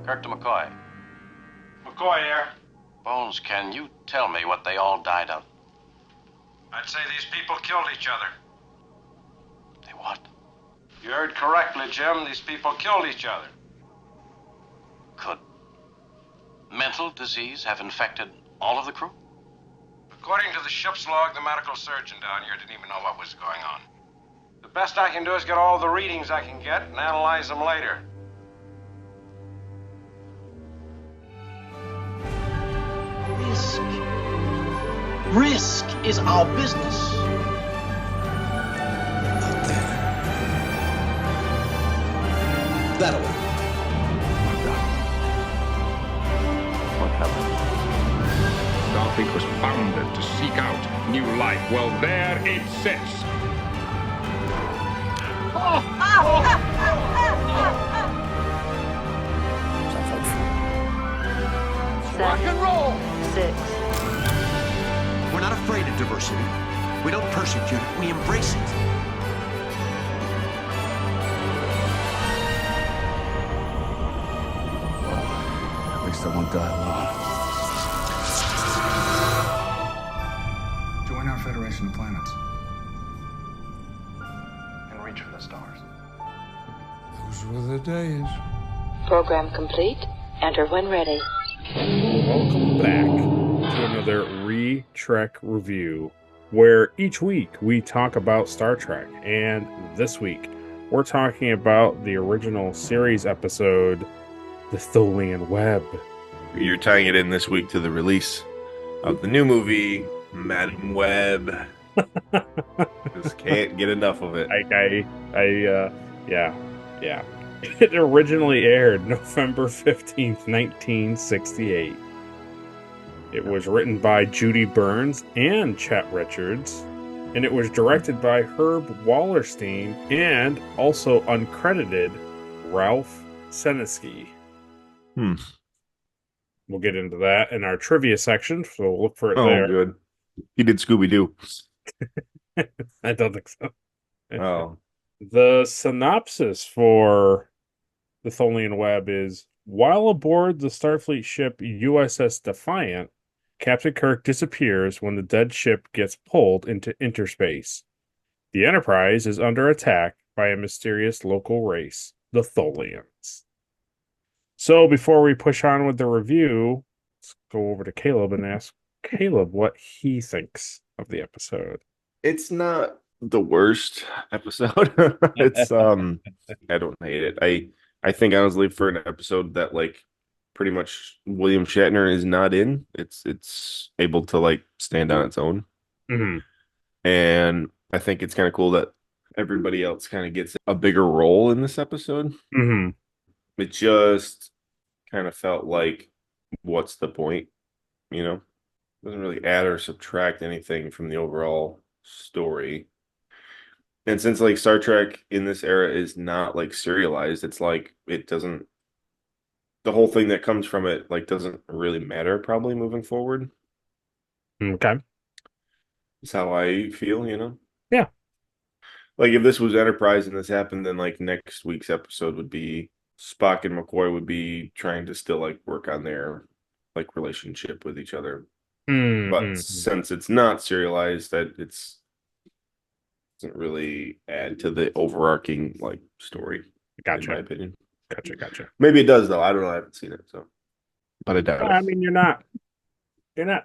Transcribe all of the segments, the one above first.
Kirk to McCoy. McCoy here. Bones, can you tell me what they all died of? I'd say these people killed each other. They what? You heard correctly, Jim. These people killed each other. Could mental disease have infected all of the crew? According to the ship's log, the medical surgeon down here didn't even know what was going on. The best I can do is get all the readings I can get and analyze them later. Risk. Risk is our business. Out there. That way. What happened? Starfleet was founded to seek out new life. Well, there it sits. Sounds like fun. Rock and roll! 6. We're not afraid of diversity. We don't persecute it, we embrace it. At least I won't die alone. Join our Federation of Planets. And reach for the stars. Those were the days. Program complete. Enter when ready. Welcome back to another Trek review, where each week we talk about Star Trek, and this week we're talking about the original series episode, The Tholian Web. You're tying it in this week to the release of the new movie, Madam Web. Just can't get enough of it. Yeah. It originally aired November 15th, 1968. It was written by Judy Burns and Chet Richards, and it was directed by Herb Wallerstein and also uncredited Ralph Senesky. We'll get into that in our trivia section, so we'll look for it there. Oh, good. He did Scooby-Doo. I don't think so. Oh. The synopsis for the Tholian Web is, while aboard the Starfleet ship USS Defiant, Captain Kirk disappears when the dead ship gets pulled into interspace. The Enterprise is under attack by a mysterious local race, the Tholians. So before we push on with the review, let's go over to Caleb and ask Caleb what he thinks of the episode. It's not the worst episode. It's I don't hate it. I think honestly for an episode that like pretty much William Shatner is not in, it's able to like stand on its own. Mm-hmm. And I think it's kind of cool that everybody else kind of gets a bigger role in this episode. Mm-hmm. It just kind of felt like, what's the point? You know, doesn't really add or subtract anything from the overall story. And since like Star Trek in this era is not like serialized, it's like it doesn't, the whole thing that comes from it like doesn't really matter probably moving forward. Okay. That's how I feel, you know? Yeah. Like if this was Enterprise and this happened, then like next week's episode would be Spock and McCoy would be trying to still like work on their like relationship with each other. Mm-hmm. But since it's not serialized, that it's doesn't really add to the overarching like story. Gotcha. In my opinion. Gotcha. Maybe it does though. I don't know. I haven't seen it, so. But I doubt it. I mean, you're not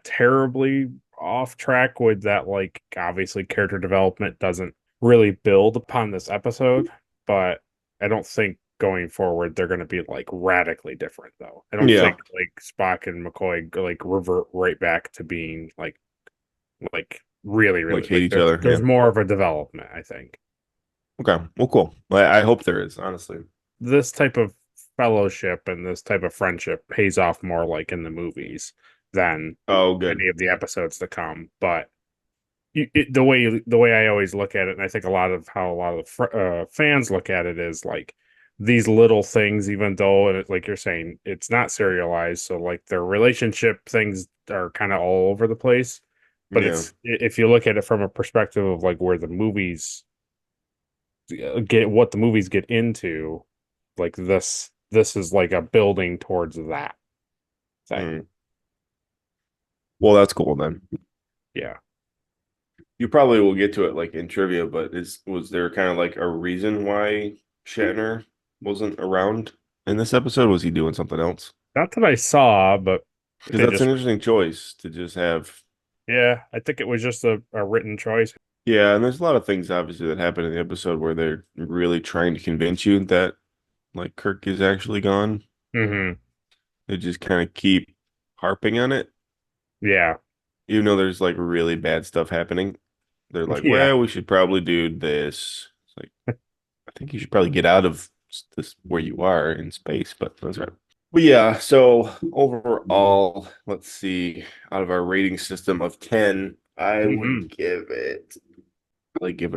terribly off track with that. Like, obviously, character development doesn't really build upon this episode, but I don't think going forward they're going to be like radically different, though. I don't think like Spock and McCoy like revert right back to being like really like hate each other. There's more of a development, I think. Okay, well, cool. I hope there is, honestly. This type of fellowship and this type of friendship pays off more like in the movies than any of the episodes to come. But the way I always look at it, and I think a lot of the fans look at it, is like these little things, even though, and like you're saying, it's not serialized, so like their relationship things are kind of all over the place. But it's, if you look at it from a perspective of like where the movies get into, like this this is like a building towards that thing. Well, that's cool then. Yeah. You probably will get to it like in trivia, but was there kind of like a reason why Shatner wasn't around in this episode? Was he doing something else? Not that I saw, but Because they that's just, an interesting choice to just have. yeah, I think it was just a written choice. Yeah, and there's a lot of things obviously that happen in the episode where they're really trying to convince you that like Kirk is actually gone. Mm-hmm. They just kind of keep harping on it, Yeah. even though there's like really bad stuff happening. They're like, Yeah. well, we should probably do this. It's like, I think you should probably get out of this where you are in space, but that's right. But yeah, so overall, let's see, out of our rating system of 10, I Mm-hmm. would give it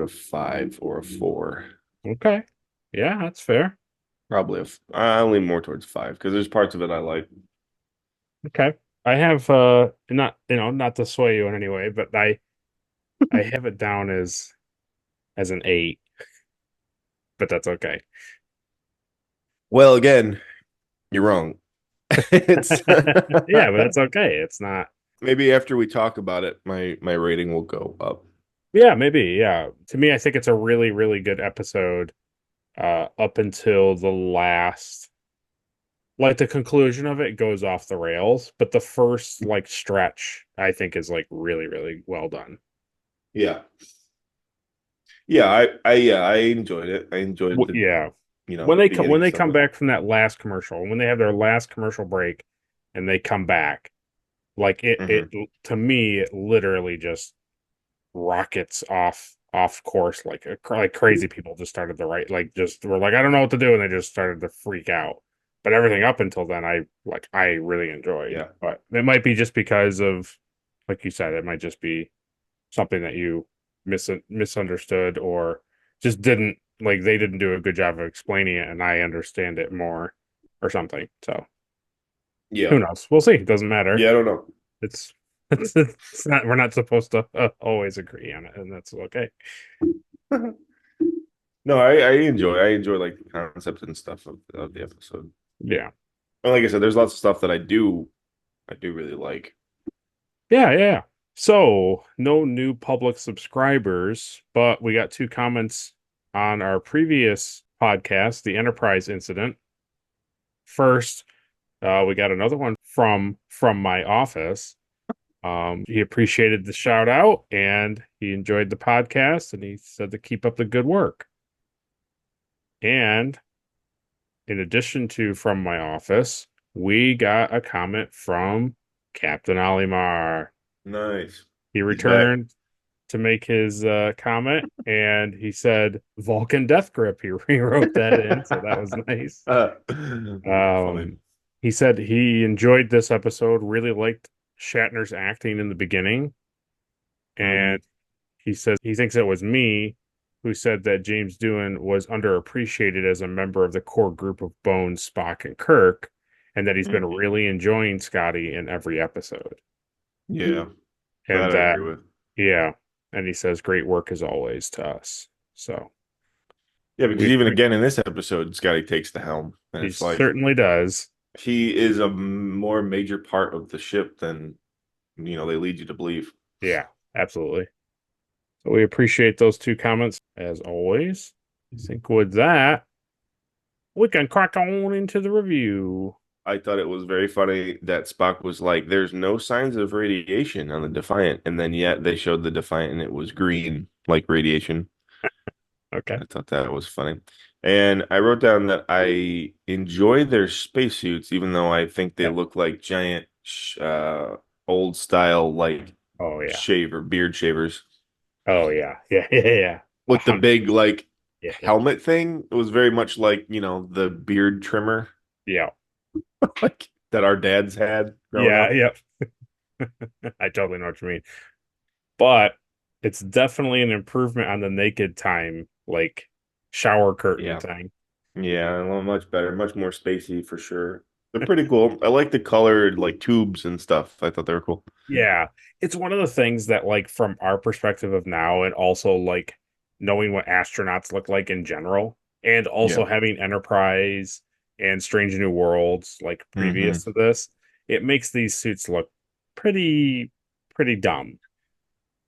a 5 or a 4. Okay. Yeah, that's fair. Probably I lean more towards 5 because there's parts of it I like. Okay. I have not not to sway you in any way, but I have it down as an 8, but that's okay. Well, again, you're wrong. It's Yeah, but that's okay. It's not. maybe after we talk about it, my rating will go up. Yeah, maybe. Yeah. To me, I think it's a really, really good episode up until the last, like the conclusion of it goes off the rails, but the first like stretch I think is like really, really well done. Yeah. Yeah, I enjoyed it. I enjoyed the Yeah. When beginning they stuff come of it. back from that last commercial, when they have their last commercial break and they come back, like it to me it literally just rockets off course like crazy. People just started to write, like just were like, I don't know what to do, and they just started to freak out. But everything up until then I really enjoyed. Yeah. But it might be just because of, like you said, it might just be something that you misunderstood, or just didn't, like they didn't do a good job of explaining it and I understand it more or something. So Yeah. who knows? We'll see. It doesn't matter. Yeah, I don't know. It's not, we're not supposed to always agree on it, and that's okay. No, I enjoy like the concept and stuff of the episode. Yeah. And like I said, there's lots of stuff that I do really like. Yeah. So, no new public subscribers, but we got 2 comments on our previous podcast, the Enterprise incident. First, we got another one from my office. He appreciated the shout out and he enjoyed the podcast, and he said to keep up the good work. And in addition to from my office, we got a comment from Captain Olimar. Nice. He returned to make his comment, and he said Vulcan Death Grip. He rewrote that in, so that was nice. Funny. He said he enjoyed this episode, really liked Shatner's acting in the beginning, and he says he thinks it was me who said that James Doohan was underappreciated as a member of the core group of Bones, Spock, and Kirk, and that he's been really enjoying Scotty in every episode. Yeah, and that I agree with. Yeah, and he says great work as always to us. So yeah, because even again in this episode, Scotty takes the helm, and he it's like certainly does. He is a more major part of the ship than they lead you to believe. Yeah, absolutely. So we appreciate those 2 comments as always. I think with that, we can crack on into the review. I thought it was very funny that Spock was like, there's no signs of radiation on the Defiant, and then yet they showed the Defiant and it was green like radiation. Okay. I thought that was funny. And I wrote down that I enjoy their spacesuits, even though I think they look like giant old style beard shavers. Oh yeah. Yeah. With the big yeah. helmet thing. It was very much like, the beard trimmer. Yeah. Like that our dads had. Yep. I totally know what you mean. But it's definitely an improvement on the naked time, like shower curtain thing. Yeah, much better, much more spacey for sure. They're pretty cool. I like the colored tubes and stuff. I thought they were cool. Yeah. It's one of the things that from our perspective of now, and also knowing what astronauts look like in general, and also having Enterprise and Strange New Worlds, like previous to this, it makes these suits look pretty dumb.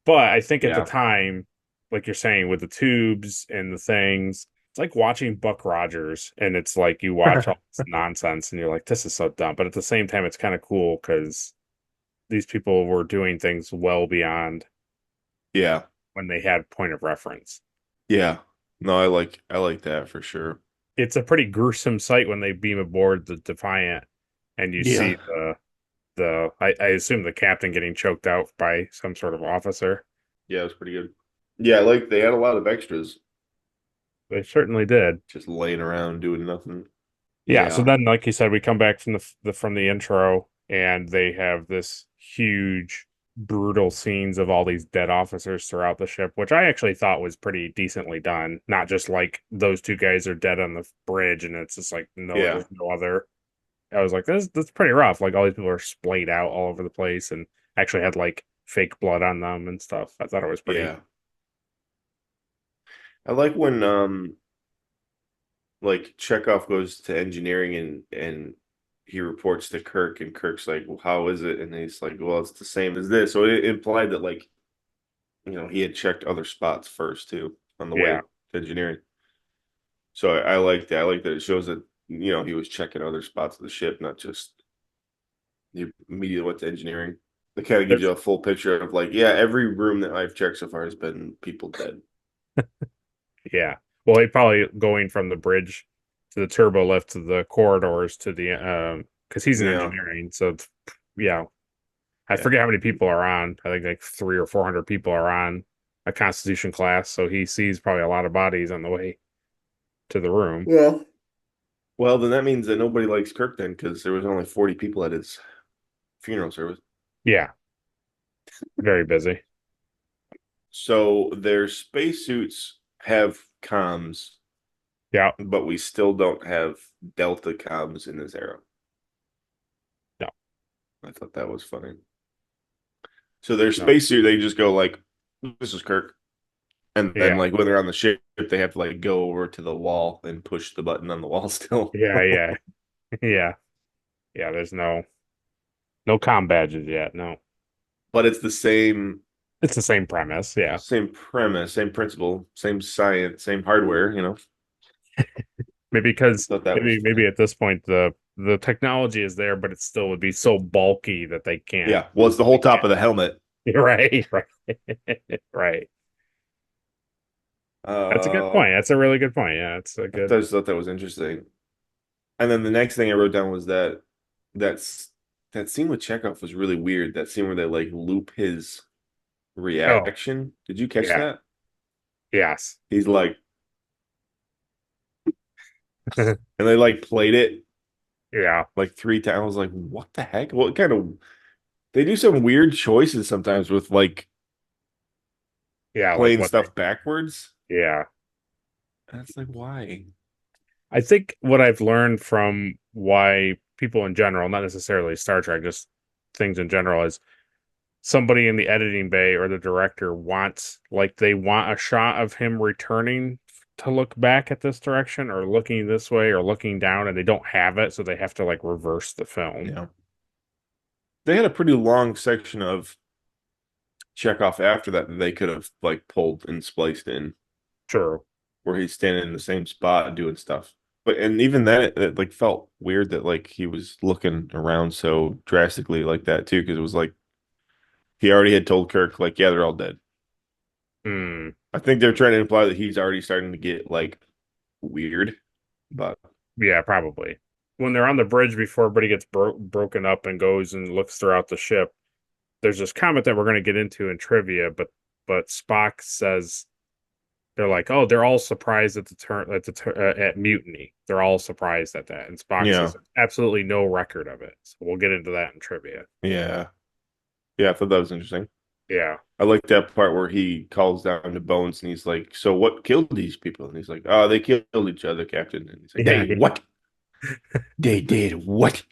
But I think at the Yeah. time, like you're saying, with the tubes and the things, it's like watching Buck Rogers, and it's like you watch all this nonsense, and you're like, this is so dumb. But at the same time, it's kind of cool because these people were doing things well beyond Yeah. when they had point of reference. Yeah. No, I like that for sure. It's a pretty gruesome sight when they beam aboard the Defiant, and you see I assume the captain getting choked out by some sort of officer. Yeah, it was pretty good. Yeah, like they had a lot of extras They certainly did. just laying around doing nothing. Yeah, so then, like you said, we come back from the intro, and they have this huge, brutal scenes of all these dead officers throughout the ship, which I actually thought was pretty decently done. Not just like those two guys are dead on the bridge, and it's just like there's no other. I was like, that's pretty rough. Like all these people are splayed out all over the place, and actually had like fake blood on them and stuff. I thought it was pretty. Yeah. I like when like Chekhov goes to engineering and he reports to Kirk, and Kirk's like, well, how is it? And he's like, well, it's the same as this. So it implied that like, he had checked other spots first too on the way to engineering. So I like that. I like that it shows that, he was checking other spots of the ship, not just he immediately went to engineering. It kind of gives you a full picture of like, yeah, every room that I've checked so far has been people dead. Yeah. Well, he probably going from the bridge to the turbo lift to the corridors to the because he's in engineering. So it's, I forget how many people are on. I think like 300 or 400 people are on a Constitution class. So he sees probably a lot of bodies on the way to the room. Well, then that means that nobody likes Kirk then, because there was only 40 people at his funeral service. Yeah. Very busy. So their spacesuits have comms. Yeah. But we still don't have Delta comms in this era. No. I thought that was funny. So their spacesuit, they just go like, this is Kirk. And then like when they're on the ship, they have to like go over to the wall and push the button on the wall still. Yeah. There's no comm badges yet. No. But it's the same. It's the same premise. Yeah. Same premise, same principle, same science, same hardware, Maybe because maybe at this point the technology is there, but it still would be so bulky that they can't. Yeah. Well, it's the whole top of the helmet. Right. Right. That's a good point. That's a really good point. Yeah, it's a good. I just thought that was interesting. And then the next thing I wrote down was that scene with Chekhov was really weird. That scene where they like loop his reaction. Did you catch that? Yes. He's like, and they like played it. Yeah. Like 3 times. I was like, what the heck? Well, they do some weird choices sometimes with like playing stuff backwards. Yeah. And it's like, why? I think what I've learned from why people in general, not necessarily Star Trek, just things in general, is somebody in the editing bay or the director they want a shot of him returning to look back at this direction or looking this way or looking down, and they don't have it, so they have to like reverse the film. Yeah. They had a pretty long section of Chekhov after that they could have like pulled and spliced in. True. Where he's standing in the same spot and doing stuff. And even then it like felt weird that like he was looking around so drastically like that too, because it was like he already had told Kirk like, yeah, they're all dead. I think they're trying to imply that he's already starting to get like weird, but yeah, probably when they're on the bridge before everybody gets broken up and goes and looks throughout the ship. There's this comment that we're going to get into in trivia, but Spock says they're like, oh, they're all surprised at at mutiny. They're all surprised at that, and Spock says absolutely no record of it. So we'll get into that in trivia. Yeah, I thought that was interesting. Yeah, I like that part where he calls down to Bones and he's like, "So what killed these people?" And he's like, "Oh, they killed each other, Captain." And he's like, "They what? They did what?"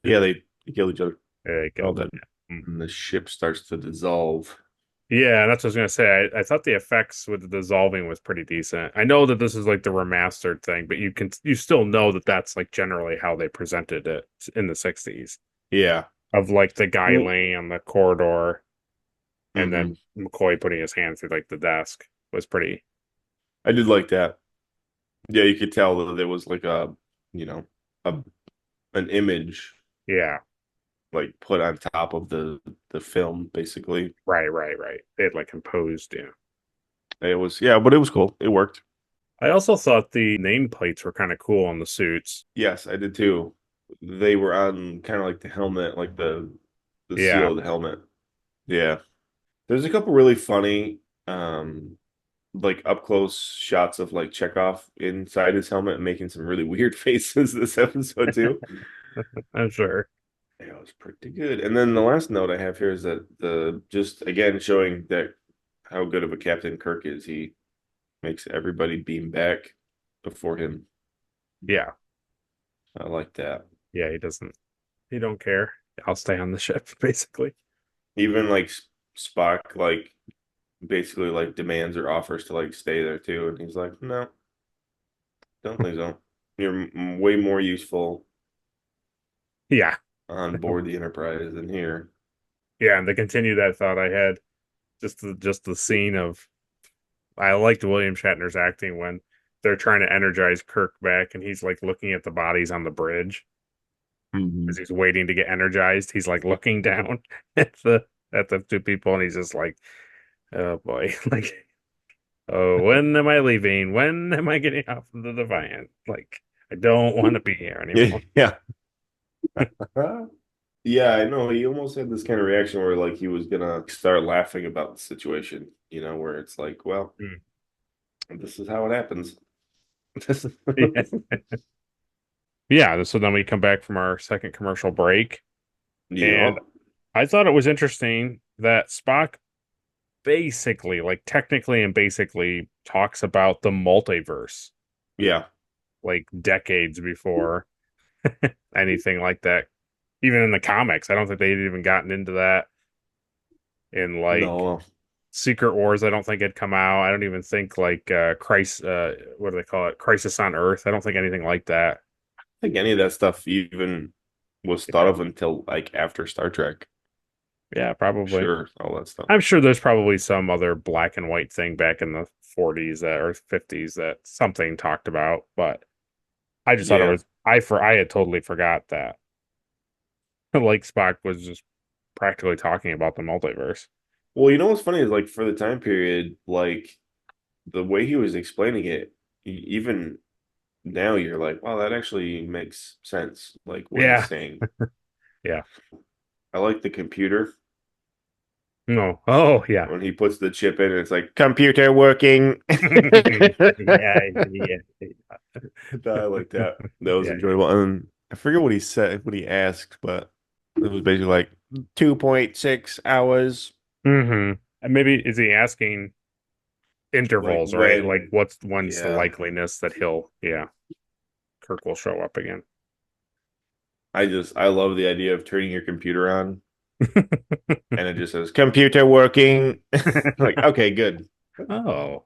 Yeah, they killed each other. Yeah, they killed it. And the ship starts to dissolve. Yeah, that's what I was gonna say. I thought the effects with the dissolving was pretty decent. I know that this is like the remastered thing, but you still know that that's like generally how they presented it in the 60s Yeah. of like the guy Well, laying on the corridor and mhm. then McCoy putting his hand through like the desk was pretty. I did like that. Yeah, you could tell that there was like a, you know, a an image Yeah, like put on top of the film, basically. right. They had like composed, yeah. It was, yeah, but it was cool. It worked. I also thought the nameplates were kind of cool on the suits. Yes, I did too. They were on kind of like the helmet, like the Yeah. seal of the helmet. Yeah. There's a couple really funny like up close shots of like Chekhov inside his helmet making some really weird faces this episode too. I'm sure. Yeah, it was pretty good. And then the last note I have here is that the just again showing that how good of a Captain Kirk is. He makes everybody beam back before him. Yeah. I like that. Yeah, he don't care. I'll stay on the ship, basically. Even like Spock, like basically like demands or offers to like stay there too, and he's like, no, don't think so. You're way more useful Yeah. on board the Enterprise than here. Yeah, and to continue that thought I had, just the scene of I liked William Shatner's acting when they're trying to energize Kirk back and he's like looking at the bodies on the bridge Mhm. as he's waiting to get energized. He's like looking down at the two people and he's just like, oh boy, like, oh, when am I leaving? When am I getting off of the Defiant? Like, I don't want to be here anymore. Yeah. Yeah, I know. He almost had this kind of reaction where like he was gonna start laughing about the situation, where it's like, well, Mm. this is how it happens. Yeah. Yeah, so then we come back from our second commercial break, Yeah. and I thought it was interesting that Spock basically, like technically and basically, talks about the multiverse Yeah. like decades before anything like that. Even in the comics, I don't think they'd even gotten into that in like No. Secret Wars. I don't think it'd come out. I don't even think like Crisis. What do they call it? Crisis on Earth. I don't think anything like that. I think any of that stuff even was thought of until like after Star Trek. Yeah, probably. Sure, all that stuff. I'm sure there's probably some other black and white thing back in the 40s that or 50s that something talked about, but I just thought it Yeah. was I had totally forgot that like Spock was just practically talking about the multiverse. Well, what's funny is like for the time period, like the way he was explaining it, even now you're like, wow, that actually makes sense. Like what he's Yeah. saying. Yeah. I like the computer No. Oh, yeah. when he puts the chip in and it's like computer working. Yeah. I like that. That was Yeah. enjoyable. And I forget what he said, what he asked, but it was basically like 2.6 hours. Mm-hmm. And maybe is he asking intervals, Like right? when, Like when's the yeah. likeliness that Kirk will show up again. I love the idea of turning your computer on and it just says computer working. Like, okay, good. Oh,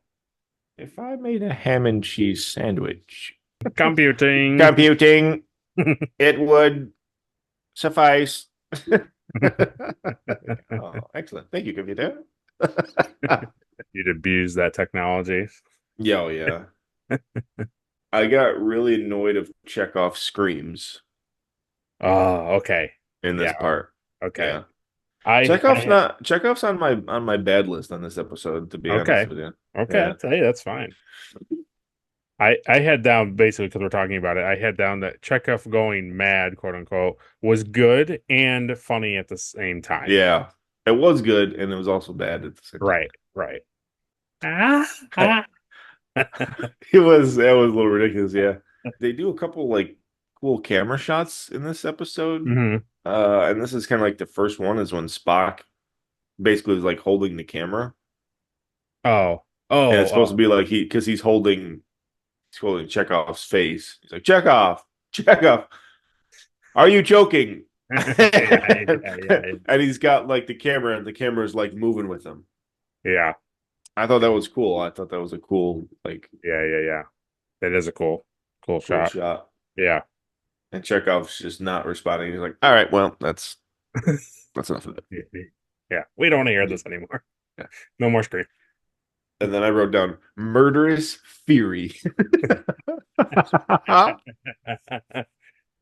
If I made a ham and cheese sandwich, computing. computing, it would suffice. Oh, excellent. Thank you, computer. You'd abuse that technology. Yeah, oh, yeah. I got really annoyed of Chekhov's screams Oh, okay. in this Yeah. part. Okay. Yeah. I Chekhov's on my bad list on this episode, to be Okay. honest with you. Okay, Yeah. I'll tell you that's fine. I had down basically because we're talking about it. I had down that Chekhov going mad, quote unquote, was good and funny at the same time. Yeah. It was good and it was also bad at the same time. Right. That was a little ridiculous, yeah. They do a couple like cool camera shots in this episode. hmm And this is kind of like the first one is when Spock basically is like holding the camera. Oh, And it's supposed to be like he's holding Chekhov's face. He's like, Chekhov, are you joking? Yeah. And he's got like the camera and the camera's like moving with him. Yeah. I thought that was cool. I thought that was a cool, like, Yeah. That is a cool cool shot. shot. Yeah. And Chekhov's just not responding. He's like, all right, well, that's enough of it. Yeah. We don't want to hear this anymore. Yeah. No more scream. And then I wrote down murderous fury.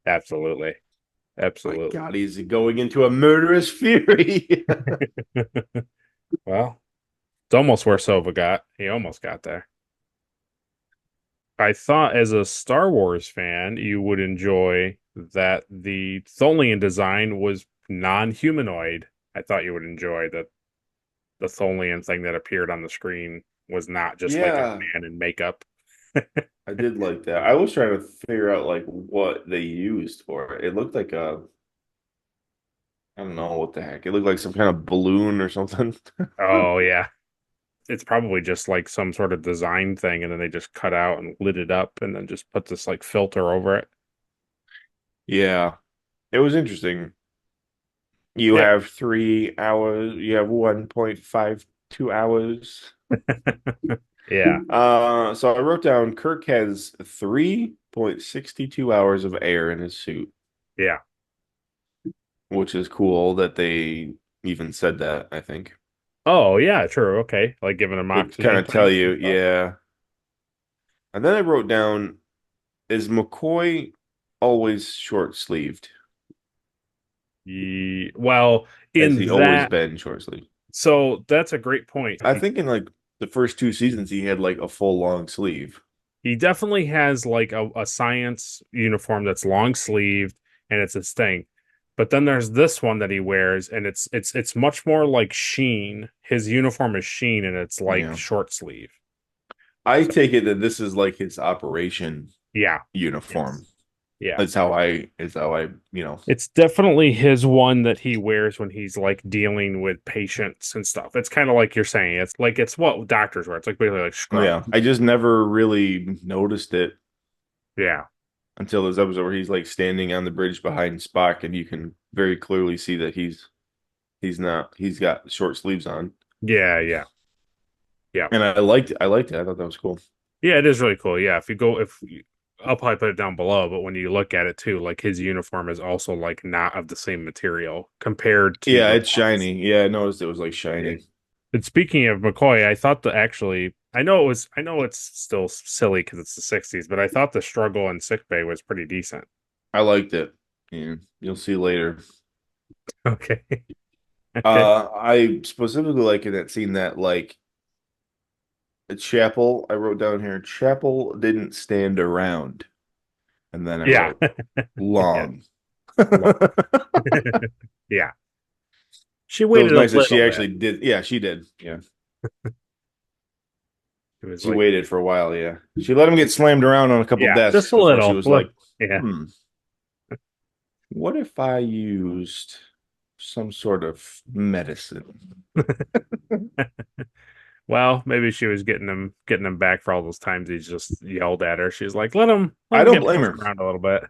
Absolutely. My God, he's going into a murderous fury. Well, it's almost where Sova got. He almost got there. I thought as a Star Wars fan, you would enjoy that the Tholian design was non-humanoid. I thought you would enjoy that the Tholian thing that appeared on the screen was not just like a Yeah, man in makeup. I did like that. I was trying to figure out like what they used for it. It looked like I don't know what the heck. It looked like some kind of balloon or something. Oh yeah. It's probably just like some sort of design thing, and then they just cut out and lit it up and then just put this like filter over it. Yeah, it was interesting. You Yeah. have 3 hours, you have 1.52 hours. Yeah. So I wrote down Kirk has 3.62 hours of air in his suit, Yeah. which is cool that they even said that, I think. Oh yeah, true. Okay. Like giving him It kind oxygen of tell tanks you, and stuff. yeah. And then I wrote down, is McCoy always short-sleeved? Well, Has in he always that, been short-sleeved? so that's a great point. I think in like the first 2 seasons he had like a full long sleeve. He definitely has like a science uniform that's long sleeved and it's his thing. But then there's this one that he wears and it's much more like sheen. His uniform is sheen and it's like Yeah. short sleeve. I take it that this is like his operation Yeah. uniform. Yeah. That's how I. It's definitely his one that he wears when he's like dealing with patients and stuff. It's kind of like you're saying. It's what doctors wear. It's like basically like scrubs. Yeah. I just never really noticed it Yeah. until this episode where he's like standing on the bridge behind Spock and you can very clearly see that he's got short sleeves on. Yeah. And I liked it. I thought that was cool. Yeah, it is really cool. Yeah, I'll probably put it down below, but when you look at it too, like his uniform is also like not of the same material compared to Yeah, the it's shiny. Yeah, I noticed it was like Yeah. shiny. And speaking of McCoy, I thought I know it's still silly because it's the 60s, but I thought the struggle in sickbay was pretty decent. I liked it. Yeah, you'll see later. Okay. I specifically like in that scene that like Chapel, I wrote down here, Chapel didn't stand around. And then I Yeah. wrote long. Yeah. She So it was waited a nice that she little actually bit. did. Yeah, she did. Yeah. It was She like, waited for a while. Yeah. She let him get slammed around on a couple yeah, desks just a before she little. was like, Yeah. what if I used some sort of medicine? Well, maybe she was getting him back for all those times he's just yelled at her. She's like, I let him don't get blame pushed her. around a little bit.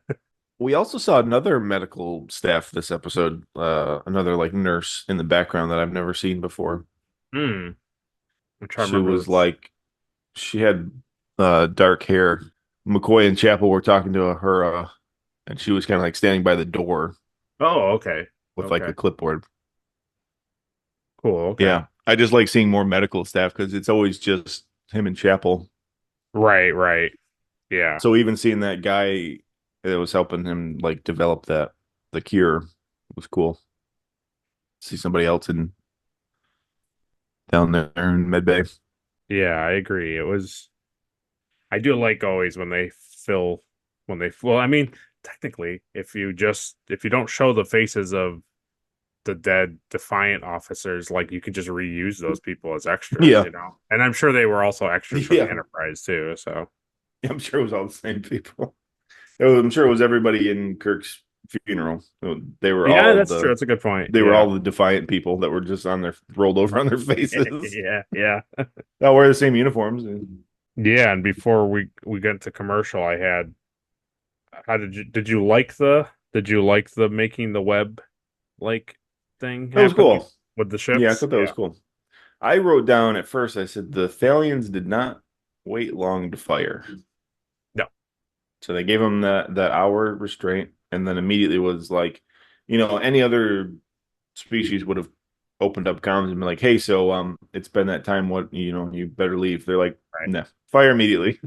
We also saw another medical staff this episode, another like nurse in the background that I've never seen before. I'm trying to She remember was this. like, she had dark hair. McCoy and Chapel were talking to her, and she was kind of like standing by the door Oh, okay. with like Okay. a clipboard. Cool. Okay. Yeah, I just like seeing more medical staff because it's always just him and Chapel. Right. Yeah. So even seeing that guy that was helping him like develop the cure was cool. See somebody else down there in medbay. Yeah, I agree. I do like always well, I mean, technically, if you don't show the faces of the dead Defiant officers, like you could just reuse those people as extras, Yeah, you know? And I'm sure they were also extras for the yeah. Enterprise too, so. I'm sure it was all the same people. I'm sure it was everybody in Kirk's funeral. They were Yeah, all that's true. That's a good point. they were Yeah. all the Defiant people that were just on their rolled over on their faces. Yeah. They'll wear the same uniforms. Yeah, and before we get to commercial, I had how did you like the making the web like thing That was happen cool. with the Yeah, I ships? thought that was Yeah. cool. I wrote down at first, I said the Thalians did not wait long to fire. No. So they gave them that hour restraint, and then immediately was like, any other species would have opened up comms and been like, hey, so it's been that time, what you better leave. They're like, no, fire immediately.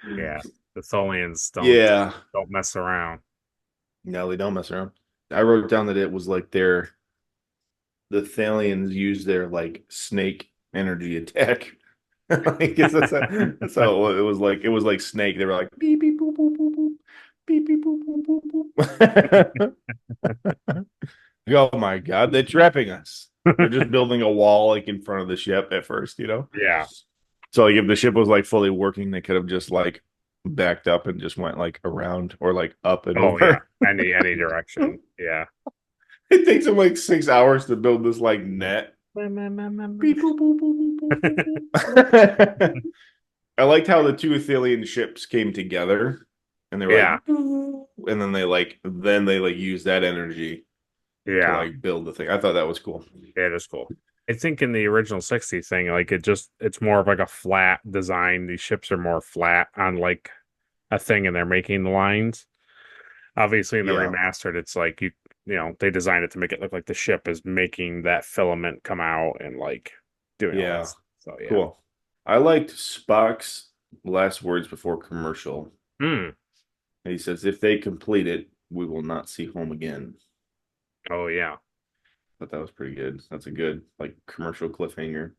Yeah. The Tholians don't mess around. No, they don't mess around. I wrote down that it was like the Thalians use their like snake energy attack. I guess that's how it was like. It was like snake. They were like beep beep boop boop boop boop beep beep boop boop boop boop. Oh my God, they're trapping us. They're just building a wall like in front of the ship at first, Yeah. So like if the ship was like fully working, they could have just like backed up and just went like around or like up and over. Yeah. Any direction. Yeah. It takes them like 6 hours to build this like net. Beep, boop, boop, boop, boop, boop. I liked how the two Tholian ships came together, and they were like, and then they use that energy to like build the thing. I thought that was cool. Yeah, it is cool. I think in the original 60 thing, like it's more of like a flat design. These ships are more flat on like a thing, and they're making the lines. Obviously, in the remastered, it's like they designed it to make it look like the ship is making that filament come out and like doing all that. So yeah, cool. I liked Spock's last words before commercial. He says, "If they complete it, we will not see home again." Oh yeah, But that was pretty good. That's a good like commercial cliffhanger.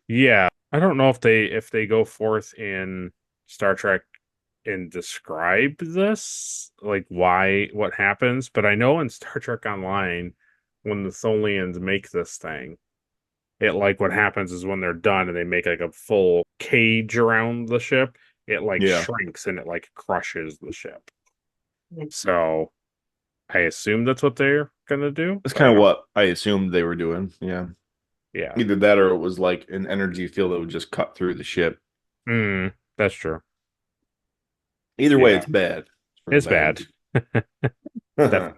Yeah, I don't know if they go forth in Star Trek and describe this, like what happens, but I know in Star Trek Online, when the Tholians make this thing, it like what happens is when they're done and they make like a full cage around the ship, it like shrinks and it like crushes the ship. So I assume that's what they're gonna do. That's kind of what I assumed they were doing. Yeah. Yeah. Either that or it was like an energy field that would just cut through the ship. That's true. Either way, it's bad. It's bad. Definitely bad.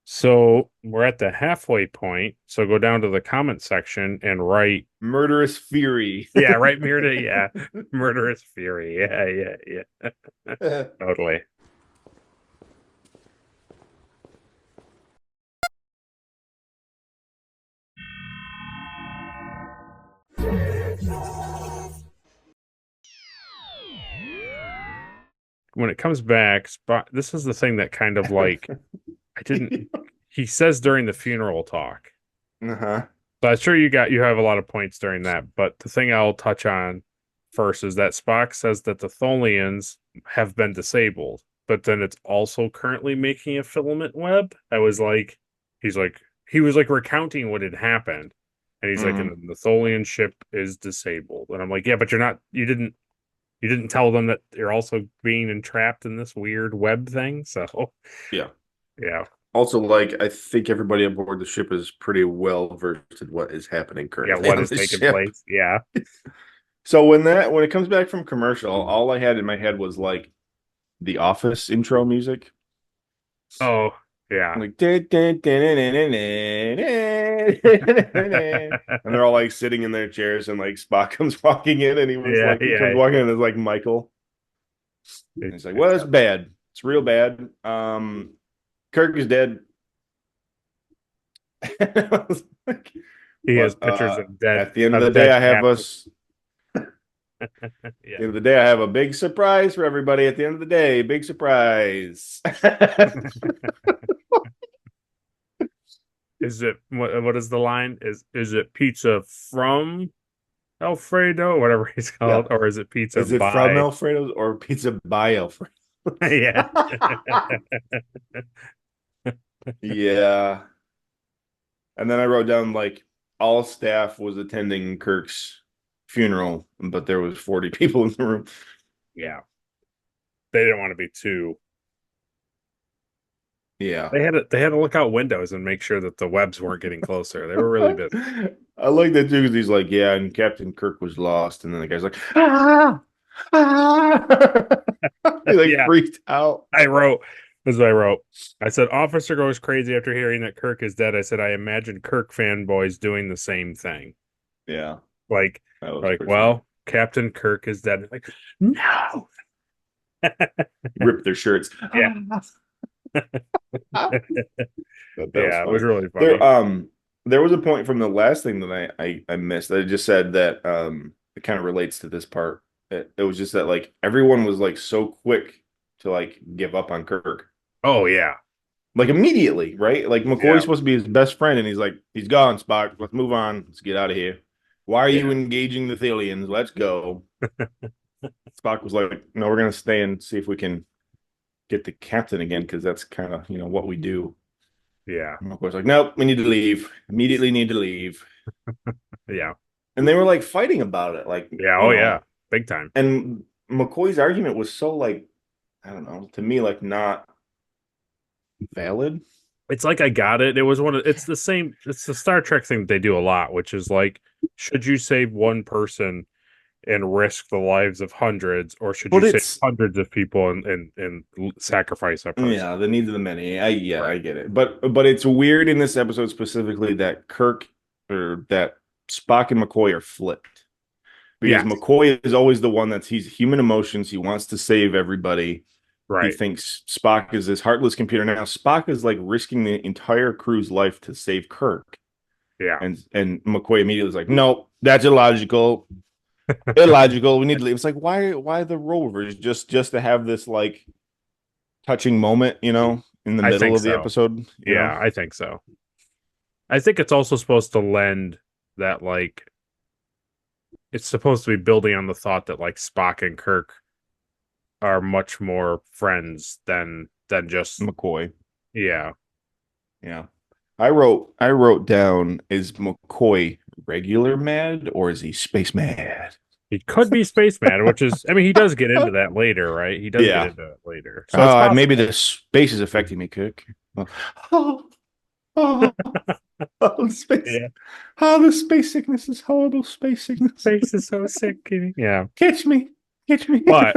So we're at the halfway point. So go down to the comment section and write Murderous Fury. Yeah, right, Murderous Fury. Yeah. Totally. When it comes back, this is the thing that kind of like he says during the funeral talk. Uh-huh. So I'm sure you have a lot of points during that, but the thing I'll touch on first is that Spock says that the Tholians have been disabled, but then it's also currently making a filament web. He was like recounting what had happened, and he's like, and the Tholian ship is disabled, and I'm like, yeah, but you didn't tell them that you're also being entrapped in this weird web thing. So yeah. Also, like, I think everybody on board the ship is pretty well versed in what is happening currently. Yeah, what is taking place. Yeah. So when it comes back from commercial, all I had in my head was like the Office intro music. Oh, yeah. Like and they're all like sitting in their chairs, and like Spock comes walking in, and he comes walking in as like Michael. And he's like, well, it's bad. It's real bad. Kirk is dead. He has pictures of dead. At the end of the day, I have us. At the end of the day, I have a big surprise for everybody. At the end of the day, big surprise. Is it what is the line? Is it pizza from Alfredo, whatever he's called, or is it pizza? Is it from Alfredo's or pizza by Alfredo? Yeah. Yeah. And then I wrote down like all staff was attending Kirk's funeral, but there was 40 people in the room. Yeah. They didn't want to be too. Yeah. They had to look out windows and make sure that the webs weren't getting closer. They were really busy. I like that too, because he's like, yeah, and Captain Kirk was lost, and then the guy's like, he like freaked out. I wrote, That's what I wrote. I said, Officer goes crazy after hearing that Kirk is dead. I said, I imagine Kirk fanboys doing the same thing. Yeah. Like, That was pretty well, funny. Captain Kirk is dead. Like, no. Rip their shirts. Yeah. That was Yeah, it was funny. really funny. There was a point from the last thing that I missed. I just said that it kind of relates to this part. It was just that like everyone was like so quick to like give up on Kirk. Oh, yeah. Like immediately, right? Like McCoy's Yeah. supposed to be his best friend, and he's like, he's gone, Spock. Let's move on. Let's get out of here. Why are you engaging the Tholians? Let's go. Spock was like, no, we're gonna stay and see if we can get the captain again, because that's kind of what we do. Yeah. And McCoy's like, nope, we need to leave. Immediately need to leave. Yeah. And they were like fighting about it, like yeah, big time. And McCoy's argument was so like, I don't know, to me like not valid. It's like I got it. It's the same. It's the Star Trek thing that they do a lot, which is like, should you save one person and risk the lives of hundreds, or should you save hundreds of people and sacrifice a person? Yeah, the needs of the many. I get it. But it's weird in this episode specifically that Kirk or that Spock and McCoy are flipped. Because McCoy is always the one he's human emotions. He wants to save everybody. Right. He thinks Spock is this heartless computer. Now Spock is like risking the entire crew's life to save Kirk. Yeah. And McCoy immediately is like, no, that's illogical. Illogical. We need to leave. It's like, why the rovers? Just to have this like touching moment, in the middle of the episode. Yeah, I think so. I think it's also supposed to lend that like it's supposed to be building on the thought that like Spock and Kirk are much more friends than just McCoy. Yeah. Yeah. I wrote down, is McCoy regular mad or is he space mad? He could be space mad, which is, I mean, he does get into that later, right? He does get into it later. So maybe the space is affecting me, Kirk. Space. Yeah. The space sickness is horrible. Space sickness. Space is so sick. Yeah. Catch me. But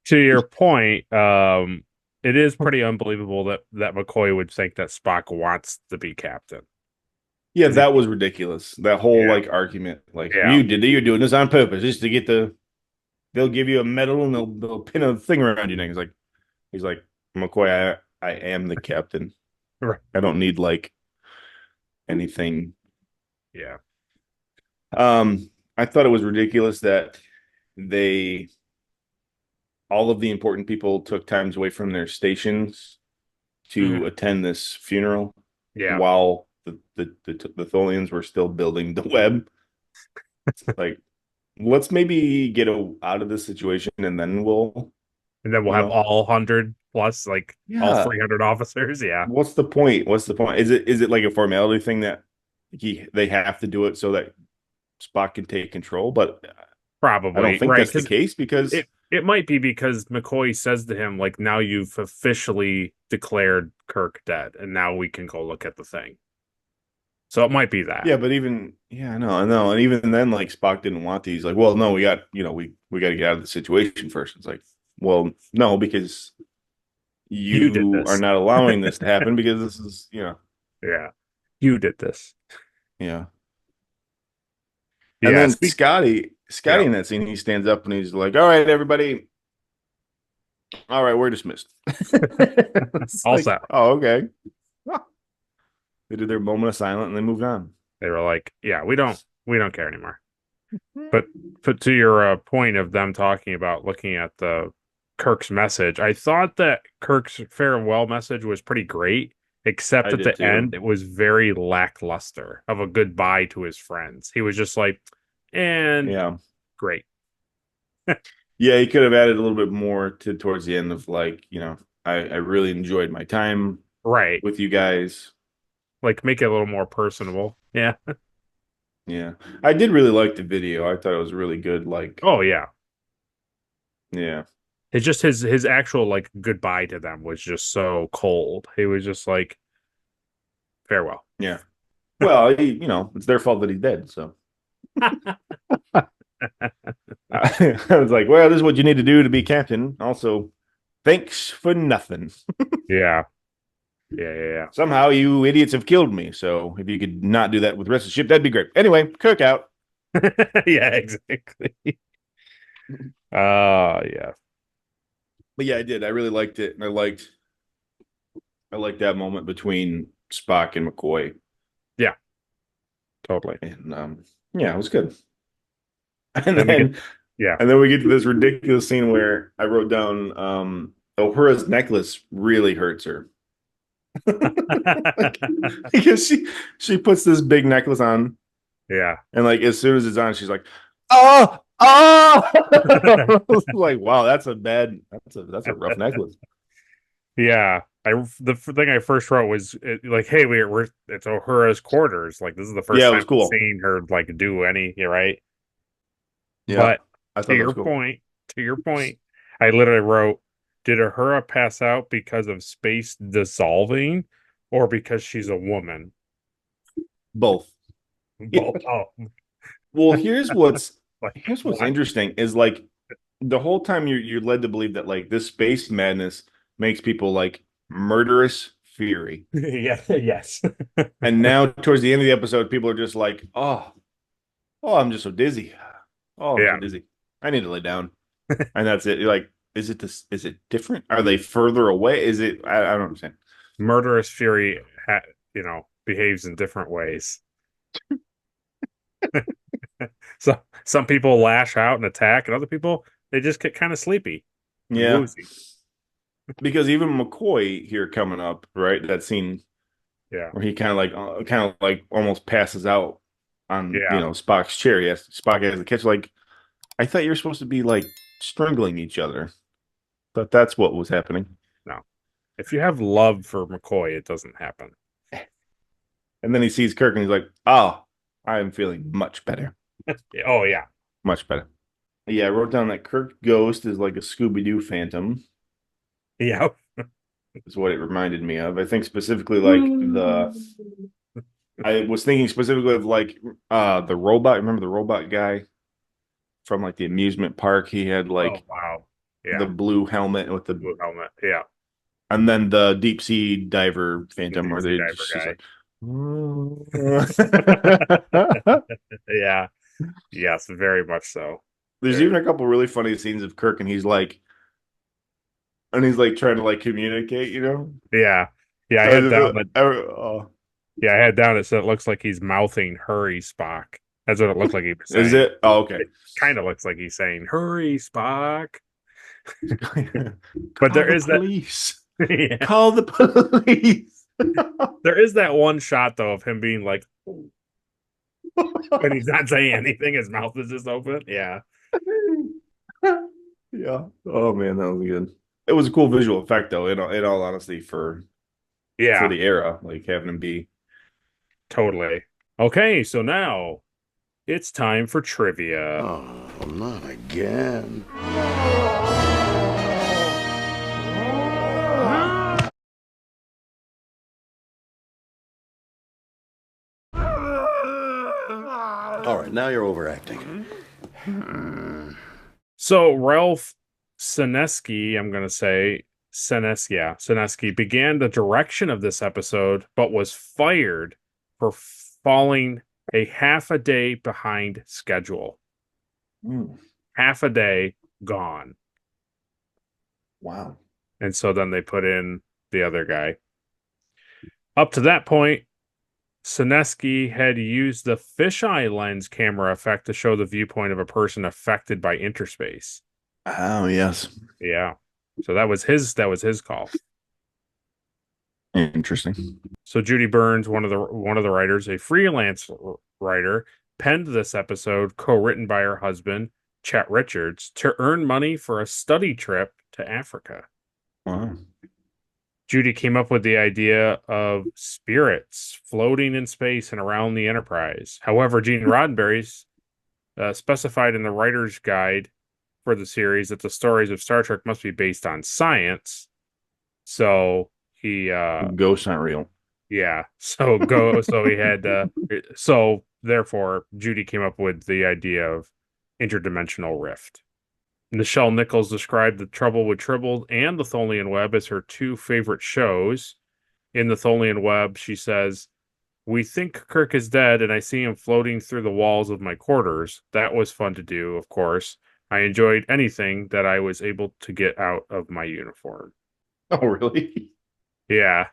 to your point, it is pretty unbelievable that McCoy would think that Spock wants to be captain. Yeah, that was ridiculous. That whole like argument, like you're doing this on purpose, just to get they'll give you a medal and they'll pin a thing around your neck. He's like McCoy, I am the captain. Right. I don't need like anything. Yeah. I thought it was ridiculous that all of the important people took times away from their stations to attend this funeral. Yeah. While the Tholians were still building the web. Like, let's maybe get out of this situation and then we'll have all 100 plus all 300 officers. Yeah. What's the point? Is it like a formality thing that they have to do it so that Spock can take control? But probably I don't think that's the case, because it might be because McCoy says to him, like, now you've officially declared Kirk dead and now we can go look at the thing. So it might be that. Yeah, but I know. And even then, like, Spock didn't want these. Like, well, no, we got to get out of the situation first. It's like, well, no, because you are not allowing this to happen, because this is, Yeah. You did this. Yeah. And then Scotty in that scene, he stands up and he's like, all right, everybody. All right, we're dismissed. All set. Oh, okay. They did their moment of silence and they moved on. They were like, yeah, we don't care anymore. But to your point of them talking about looking at the Kirk's message, I thought that Kirk's farewell message was pretty great, except at the end, it was very lackluster of a goodbye to his friends. He was just like, great. Yeah, he could have added a little bit more towards the end of like, I really enjoyed my time with you guys. Like, make it a little more personable. Yeah. Yeah. I did really like the video. I thought it was really good. Like, oh, yeah. Yeah. It's just his actual, like, goodbye to them was just so cold. He was just like, farewell. Yeah. Well, it's their fault that he's dead, so. I was like, well, this is what you need to do to be captain. Also, Thanks for nothing. Yeah. Yeah. Somehow you idiots have killed me. So if you could not do that with the rest of the ship, that'd be great. Anyway, Kirk out. Yeah, exactly. Yeah. But yeah, I did. I really liked it. And I liked that moment between Spock and McCoy. Yeah. Totally. And yeah, it was good. Then And then we get to this ridiculous scene where I wrote down Uhura's necklace really hurts her. Because she puts this big necklace on. Yeah. And like as soon as it's on, she's like, oh. Like, wow, that's a rough necklace. Yeah. The thing I first wrote was like, hey, it's Uhura's quarters. Like, this is the first Yeah, it time was cool. I've seen her like do any, right? Yeah. But to your point, I literally wrote, did Uhura pass out because of space dissolving or because she's a woman? Both. Both. Oh. Well, here's what's what? interesting is like the whole time you're led to believe that like this space madness makes people like murderous fury. Yeah, yes. And now towards the end of the episode, people are just like, oh, I'm just so dizzy. Oh, I'm so dizzy. I need to lay down. And that's it. You're like, is it different? Are they further away? Is it I don't understand. Murderous fury behaves in different ways. So some people lash out and attack, and other people they just get kind of sleepy. Yeah. Woozy. Because even McCoy here coming up, right? That scene, where he kind of like almost passes out on Spock's chair. Yes, Spock has the catch. Like, I thought you were supposed to be like strangling each other, but that's what was happening. No, if you have love for McCoy, it doesn't happen. And then he sees Kirk and he's like, "Oh, I am feeling much better." Oh yeah, much better. Yeah, I wrote down that Kirk Ghost is like a Scooby-Doo phantom. Yeah. Is what it reminded me of. I think specifically like I was thinking specifically of like the robot. Remember the robot guy from like the amusement park? He had like the blue helmet with the blue helmet. Yeah. And then the deep sea diver phantom where they just like yeah. Yes, very much so. There's even a couple really funny scenes of Kirk and he's like trying to like communicate, Yeah. Yeah, I had down it so it looks like he's mouthing hurry Spock. That's what it looked like he was saying. Is it? Oh, okay. It kind of looks like he's saying, hurry, Spock. But there is police. Yeah. Call the police. There is that one shot though of him being like when he's not saying anything, his mouth is just open. Yeah. Yeah. Oh man, that was good. It was a cool visual effect though, in all honesty, for the era, like having him be. Totally. Okay, so now it's time for trivia. Oh, not again. All right, now you're overacting. So Ralph Senesky, I'm going to say Senesky began the direction of this episode, but was fired for falling a half a day behind schedule. Half a day gone. Wow. And so then they put in the other guy. Up to that point, Senesky had used the fisheye lens camera effect to show the viewpoint of a person affected by interspace. Oh, yes. Yeah. So that was his call. Interesting. So Judy Burns, one of the writers, a freelance writer, penned this episode, co-written by her husband, Chet Richards, to earn money for a study trip to Africa. Wow. Judy came up with the idea of spirits floating in space and around the Enterprise. However, Gene Roddenberry specified in the writer's guide for the series that the stories of Star Trek must be based on science. So he ghosts aren't real. Yeah. So he had therefore Judy came up with the idea of interdimensional rift. Nichelle Nichols described The Trouble with Tribble and The Tholian Web as her two favorite shows. In The Tholian Web, she says, "We think Kirk is dead, and I see him floating through the walls of my quarters. That was fun to do, of course. I enjoyed anything that I was able to get out of my uniform." Oh, really? Yeah.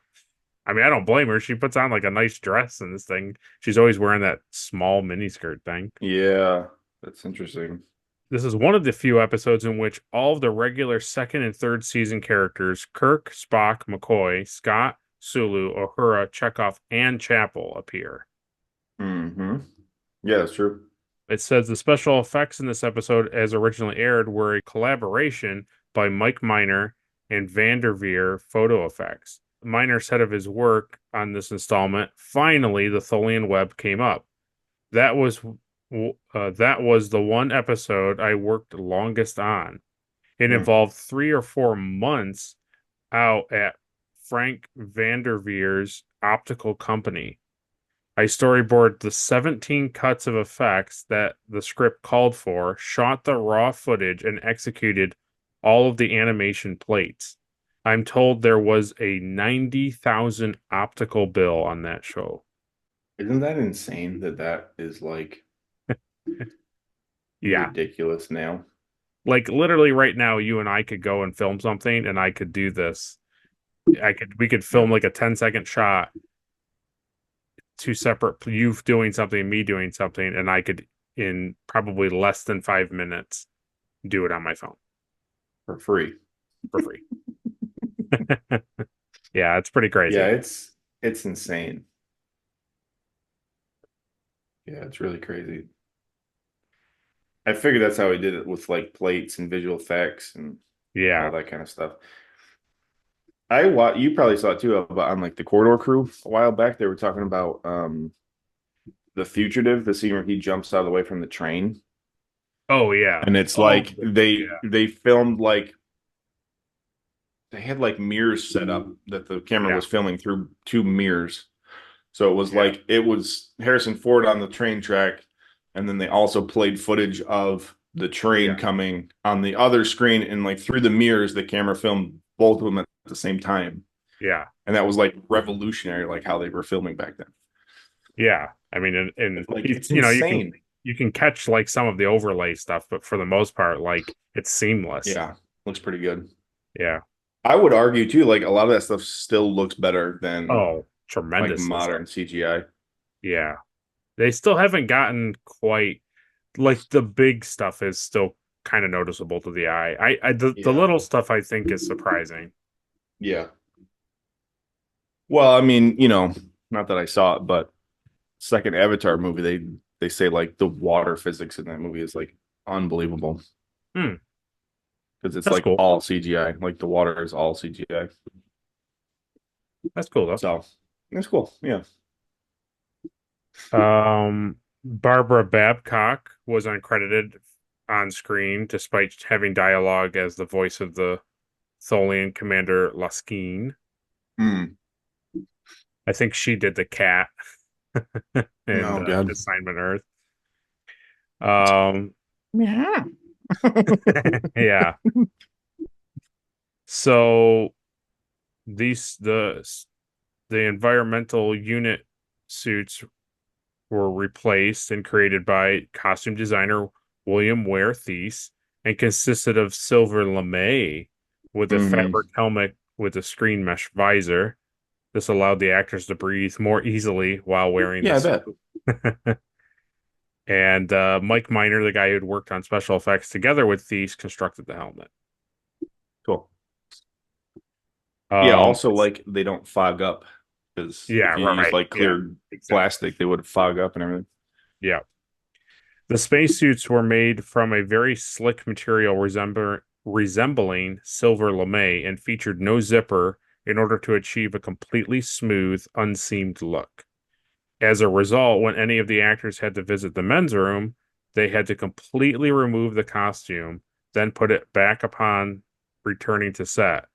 I mean, I don't blame her. She puts on like a nice dress in this thing. She's always wearing that small miniskirt thing. Yeah, that's interesting. This is one of the few episodes in which all of the regular second and third season characters, Kirk, Spock, McCoy, Scott, Sulu, Uhura, Chekhov, and Chapel, appear. Mm-hmm. Yeah, that's true. It says the special effects in this episode, as originally aired, were a collaboration by Mike Miner and Vanderveer Photo Effects. Miner said of his work on this installment, "Finally, the Tholian Web came up. That was the one episode I worked longest on. It involved 3 or 4 months out at Frank Vanderveer's optical company. I storyboarded the 17 cuts of effects that the script called for, shot the raw footage, and executed all of the animation plates. I'm told there was a 90,000 optical bill on that show." Isn't that insane that is like Yeah. ridiculous now? Like literally right now, you and I could go and film something and I could do this. We could film like a 10-second shot, 2 separate, you doing something, me doing something, and I could, in probably less than 5 minutes, do it on my phone. For free. For free. Yeah, it's pretty crazy. Yeah, it's insane. Yeah, it's really crazy. I figured that's how he did it with like plates and visual effects and all that kind of stuff. You probably saw it too, about on like the Corridor Crew a while back. They were talking about the Fugitive, the scene where he jumps out of the way from the train. Oh yeah. And it's like they filmed like they had like mirrors set up that the camera was filming through 2 mirrors. So it was like it was Harrison Ford on the train track, and then they also played footage of the train coming on the other screen, and like through the mirrors, the camera filmed both of them at the same time. Yeah. And that was like revolutionary, like how they were filming back then. Yeah. I mean, and like, it's you know, insane. you can catch like some of the overlay stuff, but for the most part, like it's seamless. Yeah. Looks pretty good. Yeah. I would argue too, like a lot of that stuff still looks better than tremendous like modern CGI. Yeah. They still haven't gotten quite like the big stuff is still kind of noticeable to the eye. The little stuff I think is surprising. Yeah. Well, I mean, you know, not that I saw it, but second Avatar movie, they say like the water physics in that movie is like unbelievable. Because it's like all CGI. Like the water is all CGI. That's cool though. So that's cool. Yeah. Barbara Babcock was uncredited on screen despite having dialogue as the voice of the Tholian Commander Laskeen. I think she did the cat in Assignment Earth. Yeah. Yeah. So the environmental unit suits were replaced and created by costume designer William Ware Thies and consisted of silver lame with a fabric helmet with a screen mesh visor. This allowed the actors to breathe more easily while wearing I bet. And Mike Miner, the guy who had worked on special effects together with Thies, constructed the helmet. Cool. Also like they don't fog up, because if you use like clear plastic, they would fog up and everything. Yeah. The spacesuits were made from a very slick material resembling silver lame and featured no zipper in order to achieve a completely smooth, unseamed look. As a result, when any of the actors had to visit the men's room, they had to completely remove the costume, then put it back upon returning to set.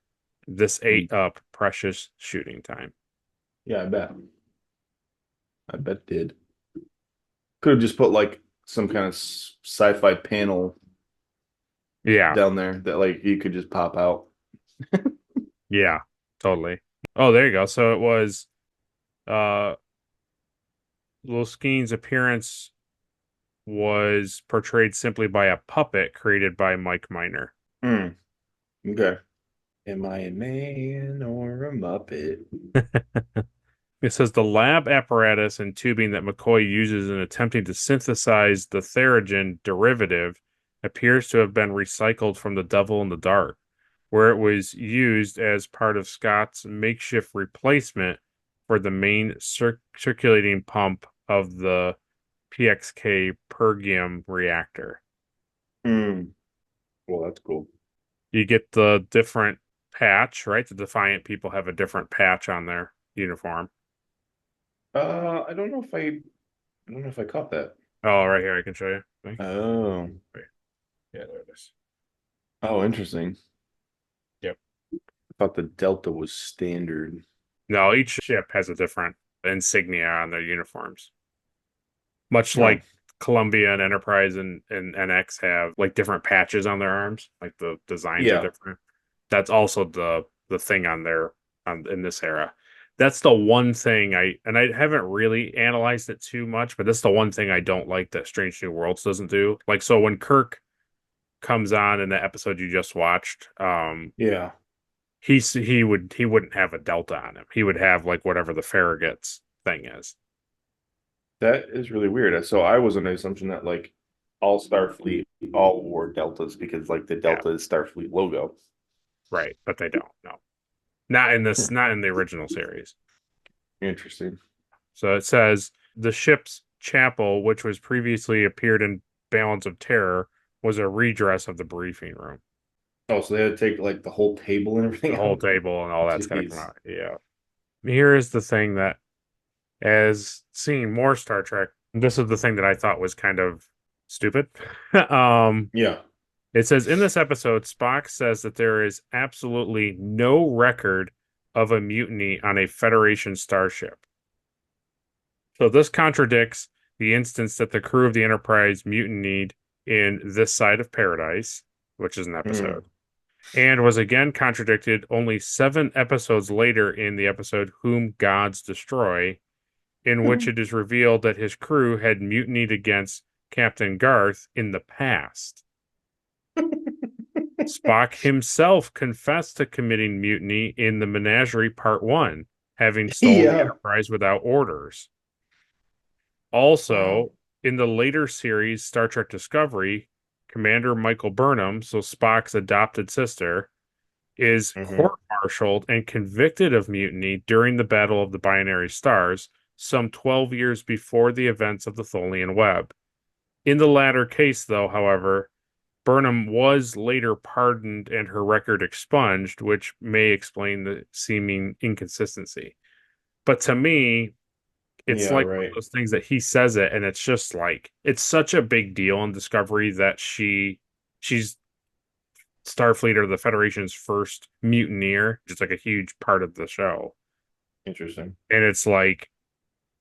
This ate up precious shooting time. Yeah, I bet. I bet it did. Could have just put like some kind of sci-fi panel Yeah. down there that like you could just pop out. Yeah, totally. Oh, there you go. So it was uh Loskeen's appearance was portrayed simply by a puppet created by Mike Miner. Hmm. Okay. Am I a man or a muppet? It says the lab apparatus and tubing that McCoy uses in attempting to synthesize the Therigen derivative appears to have been recycled from The Devil in the Dark, where it was used as part of Scott's makeshift replacement for the main circulating pump of the PXK Pergium reactor. Hmm. Well, that's cool. You get the different patch, right? The Defiant people have a different patch on their uniform. I don't know if I caught that. Oh, right here, I can show you. Oh. Wait. Yeah, there it is. Oh, interesting. Yep. I thought the Delta was standard. No, each ship has a different insignia on their uniforms. Much Oh. like Columbia and Enterprise and NX have like different patches on their arms, like the designs are Yeah. different. That's also the thing on their in this era. That's the one thing I haven't really analyzed it too much, but that's the one thing I don't like that Strange New Worlds doesn't do. Like so when Kirk comes on in the episode you just watched, Yeah. he wouldn't have a delta on him. He would have like whatever the Farragut's thing is. That is really weird. So I was under the assumption that like all Starfleet all wore deltas because like the Delta is Starfleet logo. Right, but they don't. No. Not in this, not in the original series. Interesting. So it says the ship's chapel, which was previously appeared in Balance of Terror, was a redress of the briefing room. Oh, so they had to take like the whole table and everything The whole out? table and all that's got to come Jeez. out. Yeah. Here is the thing that, as seeing more Star Trek, this is the thing that I thought was kind of stupid. Yeah. It says in this episode, Spock says that there is absolutely no record of a mutiny on a Federation starship. So this contradicts the instance that the crew of the Enterprise mutinied in This Side of Paradise, which is an episode, and was again contradicted only 7 episodes later in the episode Whom Gods Destroy, in which it is revealed that his crew had mutinied against Captain Garth in the past. Spock himself confessed to committing mutiny in the Menagerie Part 1, having stolen the Enterprise without orders. Also, in the later series, Star Trek Discovery, Commander Michael Burnham, so Spock's adopted sister, is court-martialed and convicted of mutiny during the Battle of the Binary Stars, some 12 years before the events of the Tholian Web. In the latter case, though, however, Burnham was later pardoned and her record expunged, which may explain the seeming inconsistency. But to me, it's like one of those things that he says it, and it's just like it's such a big deal in Discovery that she's Starfleet or the Federation's first mutineer, just like a huge part of the show. Interesting. And it's like,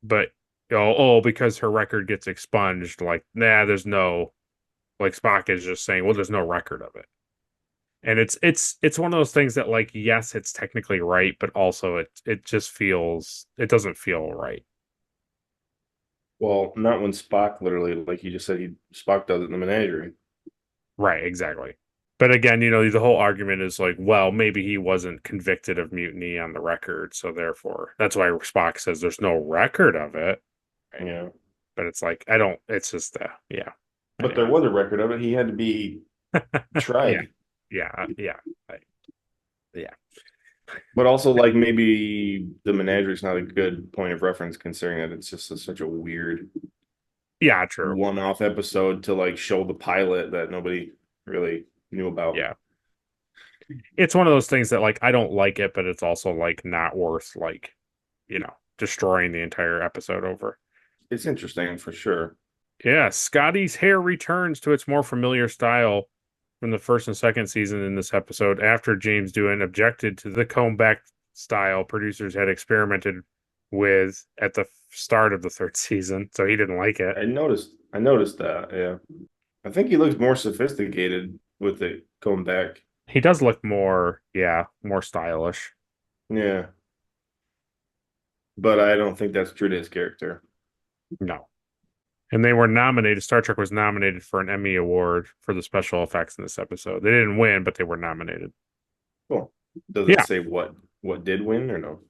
but because her record gets expunged, like, nah, there's no, like Spock is just saying, well, there's no record of it. And it's one of those things that, like, yes, it's technically right, but also it just feels, it doesn't feel right. Well, not when Spock literally, like you just said, Spock does it in the Menagerie. Right, exactly. But again, the whole argument is like, well, maybe he wasn't convicted of mutiny on the record, so therefore, that's why Spock says there's no record of it. Right? Yeah. But it's like, it's just, yeah. But there was a record of it. He had to be tried. Yeah. But also, like, maybe the Menagerie is not a good point of reference considering that it's just such a weird true one-off episode to, like, show the pilot that nobody really knew about. Yeah. It's one of those things that, like, I don't like it, but it's also, like, not worth, like, destroying the entire episode over. It's interesting for sure. Yeah, Scotty's hair returns to its more familiar style from the first and second season in this episode after James Doohan objected to the comb-back style producers had experimented with at the start of the third season, so he didn't like it. I noticed that, yeah. I think he looks more sophisticated with it going back. He does look more stylish. Yeah. But I don't think that's true to his character. No. And they were nominated. Star Trek was nominated for an Emmy Award for the special effects in this episode. They didn't win, but they were nominated. Cool. Does it say what did win or no?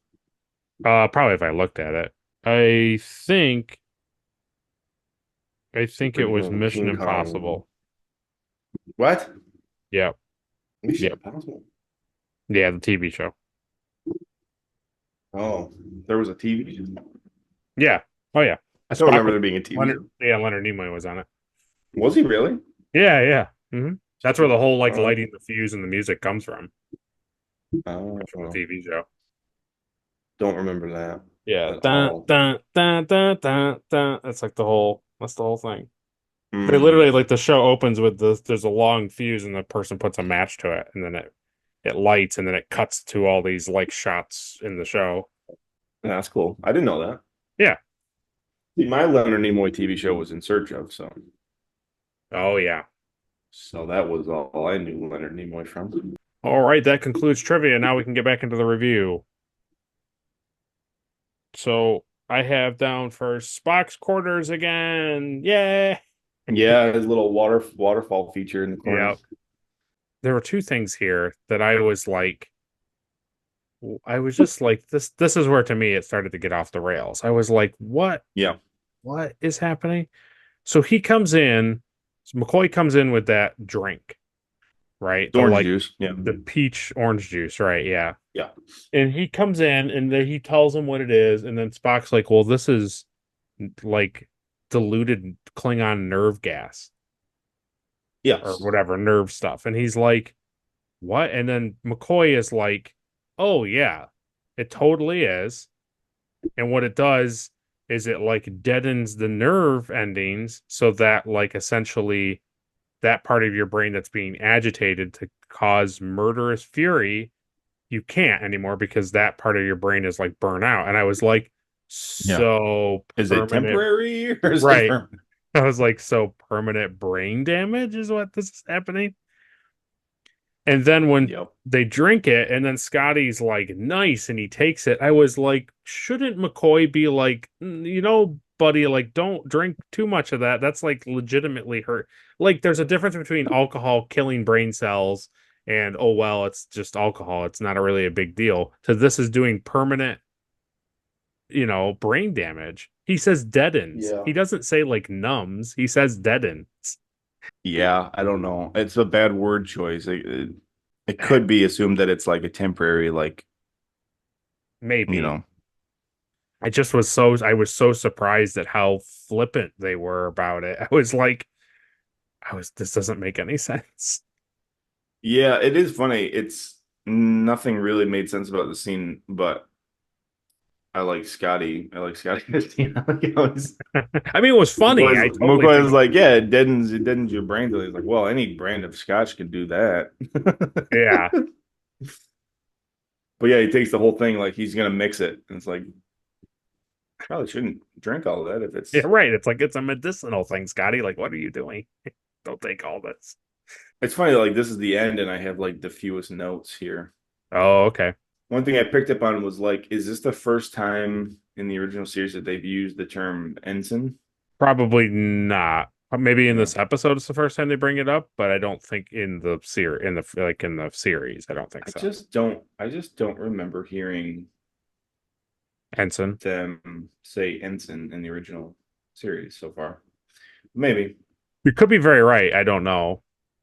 Probably if I looked at it. I think it was Mission King Kong. Impossible. What? Yeah. Mission Impossible. Yeah, the TV show. Oh, there was a TV show. Yeah. Oh yeah. I don't remember there being a TV show. Yeah, Leonard Nimoy was on it. Was he really? Yeah, yeah. Mm-hmm. That's where the whole lighting the fuse and the music comes from. Oh, from the TV show. Don't remember that. Yeah. Dun, dun, dun, dun, dun, dun. That's like the whole thing. They literally, like, the show opens with there's a long fuse and the person puts a match to it and then it lights and then it cuts to all these like shots in the show. Yeah, that's cool. I didn't know that. Yeah. See, my Leonard Nimoy TV show was In Search of, so. Oh yeah. So that was all I knew Leonard Nimoy from. All right, that concludes trivia. Now we can get back into the review. So I have down for Spock's quarters again. Yay! Yeah, his little waterfall feature in the corner. Yeah. There were two things here that I was just like, this is where to me it started to get off the rails. I was like, what? Yeah. What is happening? So McCoy comes in with that drink, right? Orange juice. Yeah. The peach orange juice, right? Yeah. Yeah. And he comes in and then he tells him what it is, and then Spock's like, well, this is like diluted Klingon nerve gas. Yes. Or whatever, nerve stuff. And he's like, what? And then McCoy is like, oh yeah, it totally is. And what it does is it like deadens the nerve endings so that like essentially that part of your brain that's being agitated to cause murderous fury, you can't anymore because that part of your brain is like burnt out. And I was like, so is it temporary or is right? It permanent? I was like, so permanent brain damage is what this is happening. And then when they drink it, and then Scotty's like, nice, and he takes it, I was like, shouldn't McCoy be like, buddy, like, don't drink too much of that. That's like legitimately hurt. Like, there's a difference between alcohol killing brain cells and, oh, well, it's just alcohol. It's not really a big deal. So this is doing permanent, brain damage. He says deadens. Yeah. He doesn't say like numbs. He says deadens. Yeah, I don't know. It's a bad word choice. It could be assumed that it's like a temporary, like, maybe. I was so surprised at how flippant they were about it. This doesn't make any sense. Yeah, it is funny. It's nothing really made sense about the scene, but I like Scotty. I like Scotty. I mean, it was funny. McCoy was like, yeah, it deadens your brain. He's like, well, any brand of scotch can do that. Yeah. But yeah, he takes the whole thing like he's gonna mix it. And it's like, probably shouldn't drink all of that if it's right. It's like it's a medicinal thing, Scotty. Like, what are you doing? Don't take all this. It's funny, like this is the end, and I have like the fewest notes here. Oh, okay. One thing I picked up on was like, is this the first time in the original series that they've used the term ensign? Probably not. Maybe in this episode it's the first time they bring it up, but I don't think in the series. I don't think so. I just don't remember hearing ensign them say ensign in the original series so far. Maybe you could be very right. I don't know.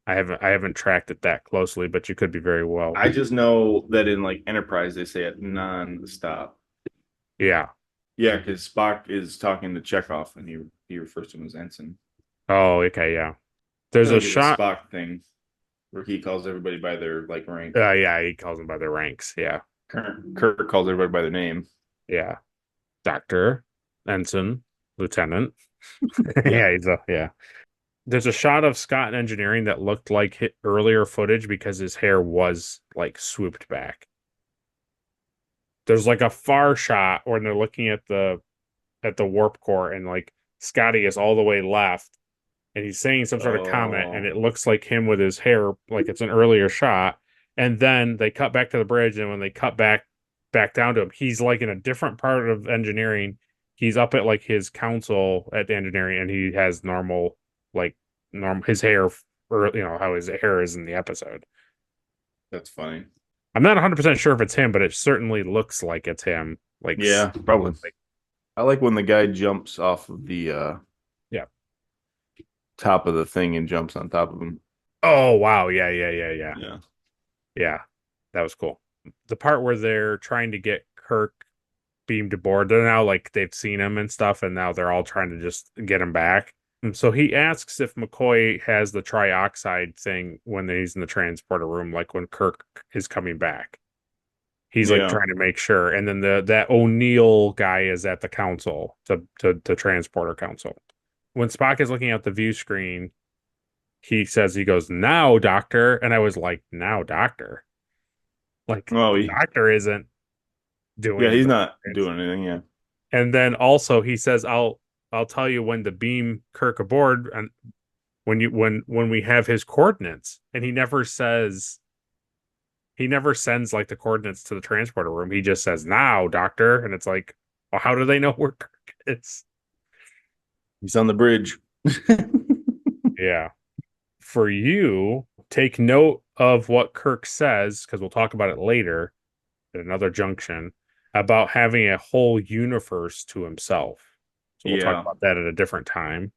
I haven't tracked it that closely, but you could be very well. I just know that in like Enterprise they say it non-stop. Yeah. Yeah, because Spock is talking to Chekhov and he refers to him as ensign. Oh, okay, yeah. There's a shot Spock thing where he calls everybody by their like rank. Yeah, he calls them by their ranks. Yeah. Kirk calls everybody by their name. Yeah. Doctor, ensign, lieutenant. Yeah. There's a shot of Scott in engineering that looked like earlier footage because his hair was like swooped back. There's like a far shot when they're looking at the warp core and like Scotty is all the way left and he's saying some sort of comment, and Oh. it looks like him with his hair, like it's an earlier shot. And then they cut back to the bridge, and when they cut back down to him, he's like in a different part of engineering. He's up at like his council at engineering, and he has normal his hair, or how his hair is in the episode. That's funny. I'm not 100% sure if it's him, but it certainly looks like it's him. Like, Yeah, probably. I like when the guy jumps off of the top of the thing and jumps on top of him. Oh wow, yeah. Yeah. That was cool. The part where they're trying to get Kirk beamed aboard, they're now like they've seen him and stuff, and now they're all trying to just get him back. And so he asks if McCoy has the trioxide thing when he's in the transporter room, like when Kirk is coming back. He's like trying to make sure. And then that O'Neill guy is at the council, to transporter council. When Spock is looking at the view screen, he goes, "Now, doctor." And I was like, "Now, doctor." Like, the doctor isn't doing. Yeah, he's not doing anything. Yeah. And then also he says, "I'll tell you when to beam Kirk aboard, and when we have his coordinates." And he never sends like the coordinates to the transporter room. He just says, "Now, doctor." And it's like, well, how do they know where Kirk is? He's on the bridge. Yeah. For you, take note of what Kirk says, because we'll talk about it later at another junction, about having a whole universe to himself. So we'll talk about that at a different time.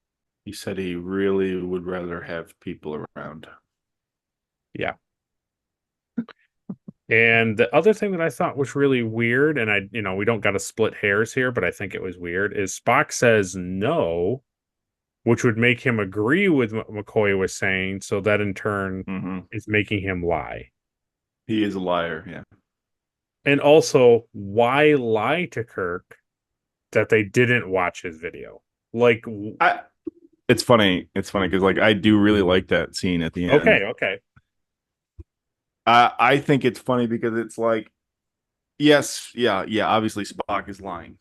He said he really would rather have people around. Yeah. And the other thing that I thought was really weird, and we don't got to split hairs here, but I think it was weird, is Spock says no, which would make him agree with what McCoy was saying. So that in turn is making him lie. He is a liar. Yeah. And also, why lie to Kirk that they didn't watch his video? Like, it's funny. It's funny because I do really like that scene at the end. Okay. I think it's funny because it's like, yes, yeah. Obviously, Spock is lying.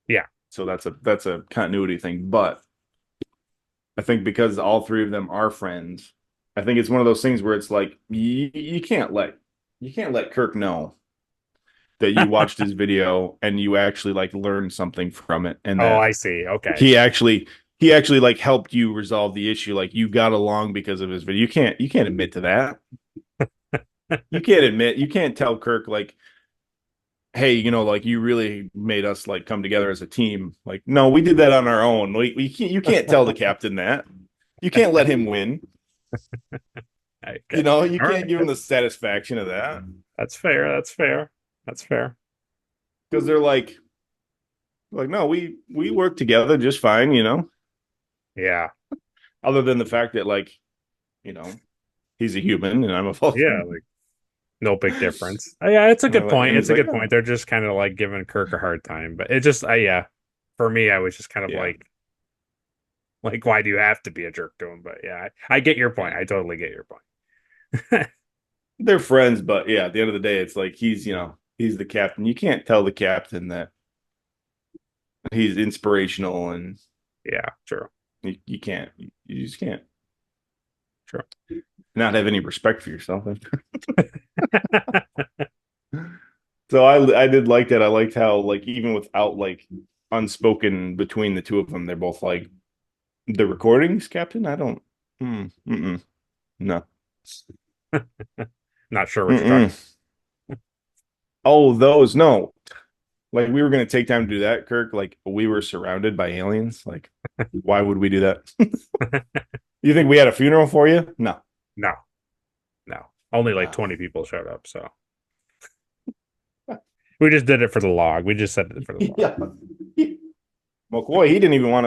Yeah. So that's a continuity thing, but I think because all three of them are friends, I think it's one of those things where it's like you can't let Kirk know that you watched his video and you actually learned something from it. And I see. Okay. He actually helped you resolve the issue. Like, you got along because of his video. You can't admit to that. You can't tell Kirk hey, you really made us you together as a team. Like, no, we did that on our own. You can't tell the captain that. You can't let him win. Okay. You can't give him the satisfaction of that. That's fair. Because they're like, no, we work together just fine, Yeah. Other than the fact that he's a human and I'm a Vulcan. Yeah, no big difference. Yeah, it's a good point. It's a good point. They're just kind of giving Kirk a hard time, but it just, for me, I was just kind of why do you have to be a jerk to him? But yeah, I get your point. I totally get your point. They're friends, but yeah, at the end of the day, it's he's the captain. You can't tell the captain that he's inspirational, and true. You can't. You just can't. True. Not have any respect for yourself. So I did like that. I liked how even without unspoken between the two of them, they're both the recordings, Captain. I don't. No. Not sure what you're talking. Oh, those no. We were gonna take time to do that, Kirk. We were surrounded by aliens. Why would we do that? You think we had a funeral for you? No. Only 20 people showed up, so we just did it for the log. We just said it for the log. Yeah. McCoy, he didn't even want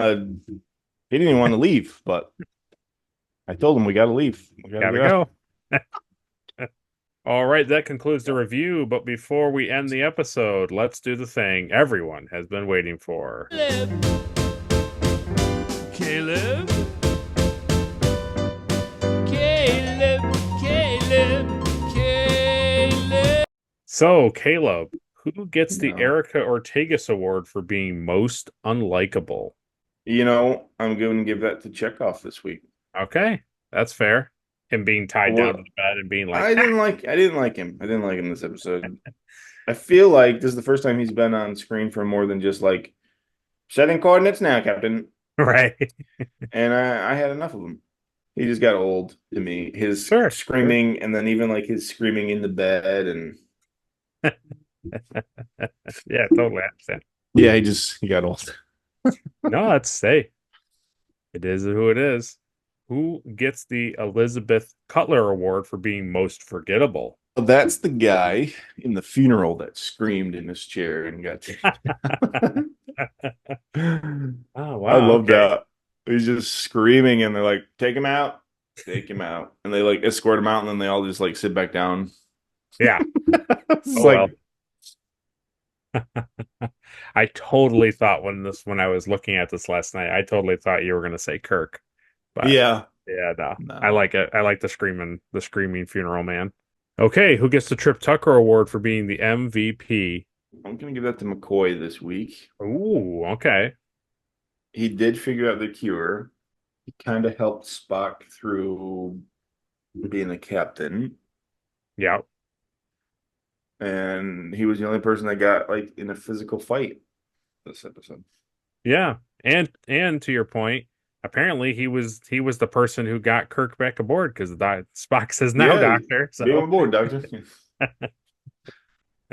to leave, but I told him we got to leave. We gotta go. All right, that concludes the review. But before we end the episode, let's do the thing everyone has been waiting for. Caleb. So, Caleb, who gets the Erica Ortegas Award for being most unlikable? I'm going to give that to Chekhov this week. Okay, that's fair. Him being tied down Well, to the bed and being like, I didn't like him. I didn't like him this episode. I feel like this is the first time he's been on screen for more than just like setting coordinates now, Captain. right. And I had enough of him. He just got old to me. His Sure. screaming, and then even like his screaming in the bed, and Yeah, totally understand. yeah, he got old. No, let's say it is who it is. Who gets the Elizabeth Cutler Award for being most forgettable? That's the guy in the funeral that screamed in his chair and got. Oh wow! I love Okay. that. He's just screaming, and they're like, "Take him out, take him out," and they like escort him out, and then they all just like sit back down. Yeah. It's Oh like, well. I totally thought when I was looking at this last night, I totally thought you were going to say Kirk, but yeah, no. no. I like it. I like the screaming funeral man. Okay, who gets the Trip Tucker Award for being the MVP? I'm gonna give that to McCoy this week. Ooh, okay. He did figure out the cure. He kind of helped Spock through being a captain, Yeah. and he was the only person that got like in a physical fight this episode. Yeah. And to your point, apparently he was the person who got Kirk back aboard because Spock says now, Yeah, Doctor. be So on board, Doctor.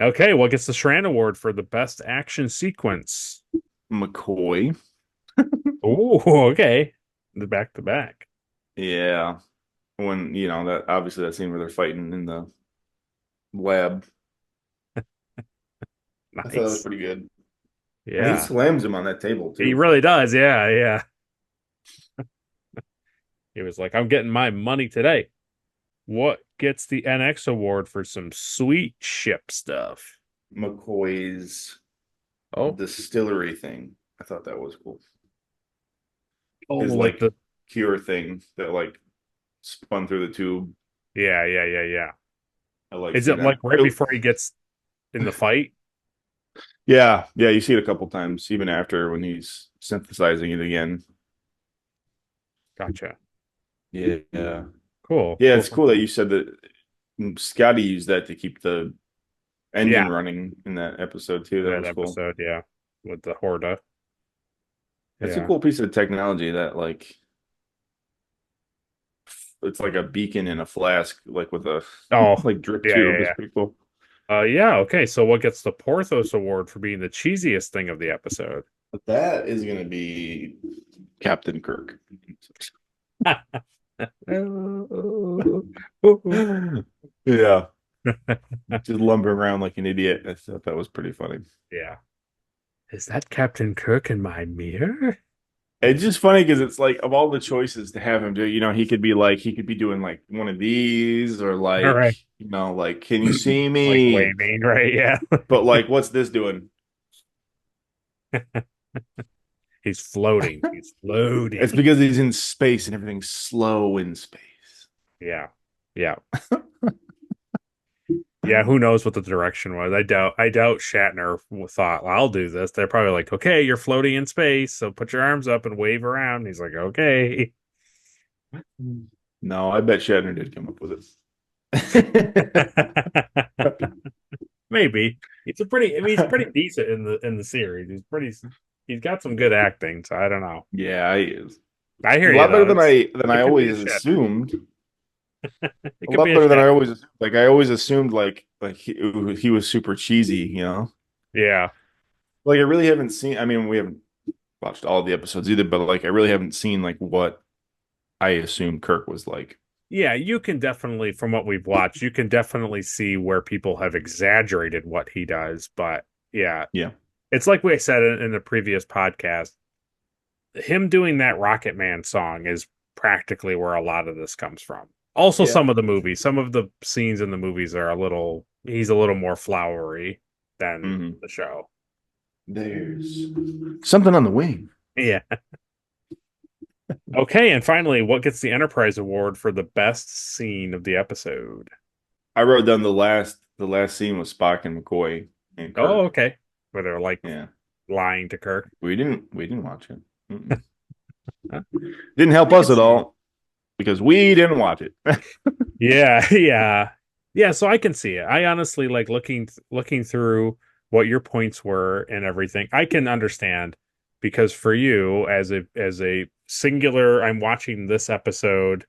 okay, what gets the Shran Award for the best action sequence? McCoy. Oh, okay. The back to back. Yeah. When, that obviously that scene where they're fighting in the lab. I thought that was Nice. pretty good. And he Yeah. slams him on that table too. He really does. Yeah, yeah. He was like, I'm getting my money today. What gets the NX award for some sweet ship stuff? McCoy's Oh, distillery thing. I thought that was cool. His like the cure thing that like spun through the tube. yeah. I like. Is it that. like right before he gets in the fight? Yeah, you see it a couple times, even after when he's synthesizing it again. Gotcha. Yeah. Cool. Yeah, it's cool that you said that Scotty used that to keep the engine Yeah. running in that episode too. That That was cool. episode, yeah, with the Horda. It's Yeah. a cool piece of technology that like it's like a beacon in a flask, like with a like drip yeah, tube. yeah, It's yeah. pretty cool. Yeah, okay. So what gets the Porthos Award for being the cheesiest thing of the episode? But that is gonna be Captain Kirk. Yeah. Just lumbering around like an idiot. I thought that was pretty funny. Yeah. Is that Captain Kirk in my mirror? It's just funny because it's like of all the choices to have him do, he could be doing like one of these or like, All right. like, can you see me? Like waving, right? Yeah. But like, what's this doing? He's floating. He's floating. It's because he's in space and everything's slow in space. Yeah. Yeah. Yeah, who knows what the direction was? I doubt Shatner thought, well, I'll do this. They're probably like, okay, you're floating in space, so put your arms up and wave around. He's like, okay. No, I bet Shatner did come up with it. Maybe. He's pretty decent in the series. He's got some good acting, so I don't know. Yeah, he is. I hear a lot better than I always assumed. A lot better than I always assumed. Like I always assumed like he was super cheesy, Yeah. Like I really haven't seen. I mean, we haven't watched all the episodes either, but like I really haven't seen like what I assumed Kirk was like. Yeah, you can definitely, from what we've watched, you can definitely see where people have exaggerated what he does. But yeah, it's like we said in the previous podcast. Him doing that Rocket Man song is practically where a lot of this comes from. Also, some of the scenes in the movies are he's a little more flowery than the show. There's something on the wing. Yeah. Okay, and finally, what gets the Enterprise Award for the best scene of the episode? I wrote down the last scene with Spock and McCoy and Kirk. Oh, okay. Where they're like lying to Kirk. We didn't watch it. Didn't help us at all. because we didn't watch it. Yeah. So I can see it. I honestly like looking through what your points were and everything. I can understand because for you as a singular, I'm watching this episode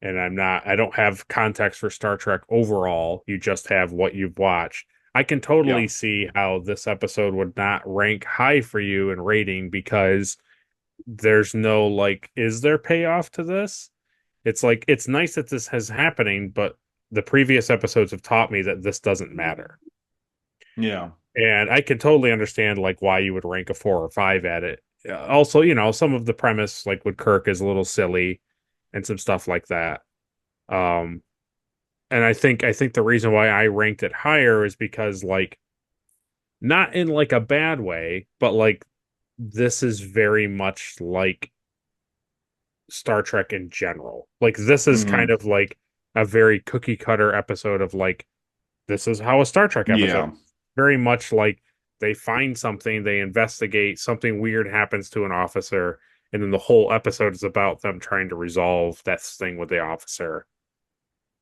and I don't have context for Star Trek overall. You just have what you've watched. I can totally see how this episode would not rank high for you in rating because there's no like, is there payoff to this? It's like, it's nice that this is happening, but the previous episodes have taught me that this doesn't matter. Yeah. And I can totally understand like why you would rank a 4 or 5 at it. Also, some of the premise, like with Kirk, is a little silly and some stuff like that. And I think the reason why I ranked it higher is because like not in like a bad way, but like this is very much like Star Trek in general. Like this is kind of like a very cookie cutter episode of like this is how a Star Trek episode. Very much like they find something, they investigate, something weird happens to an officer, and then the whole episode is about them trying to resolve that thing with the officer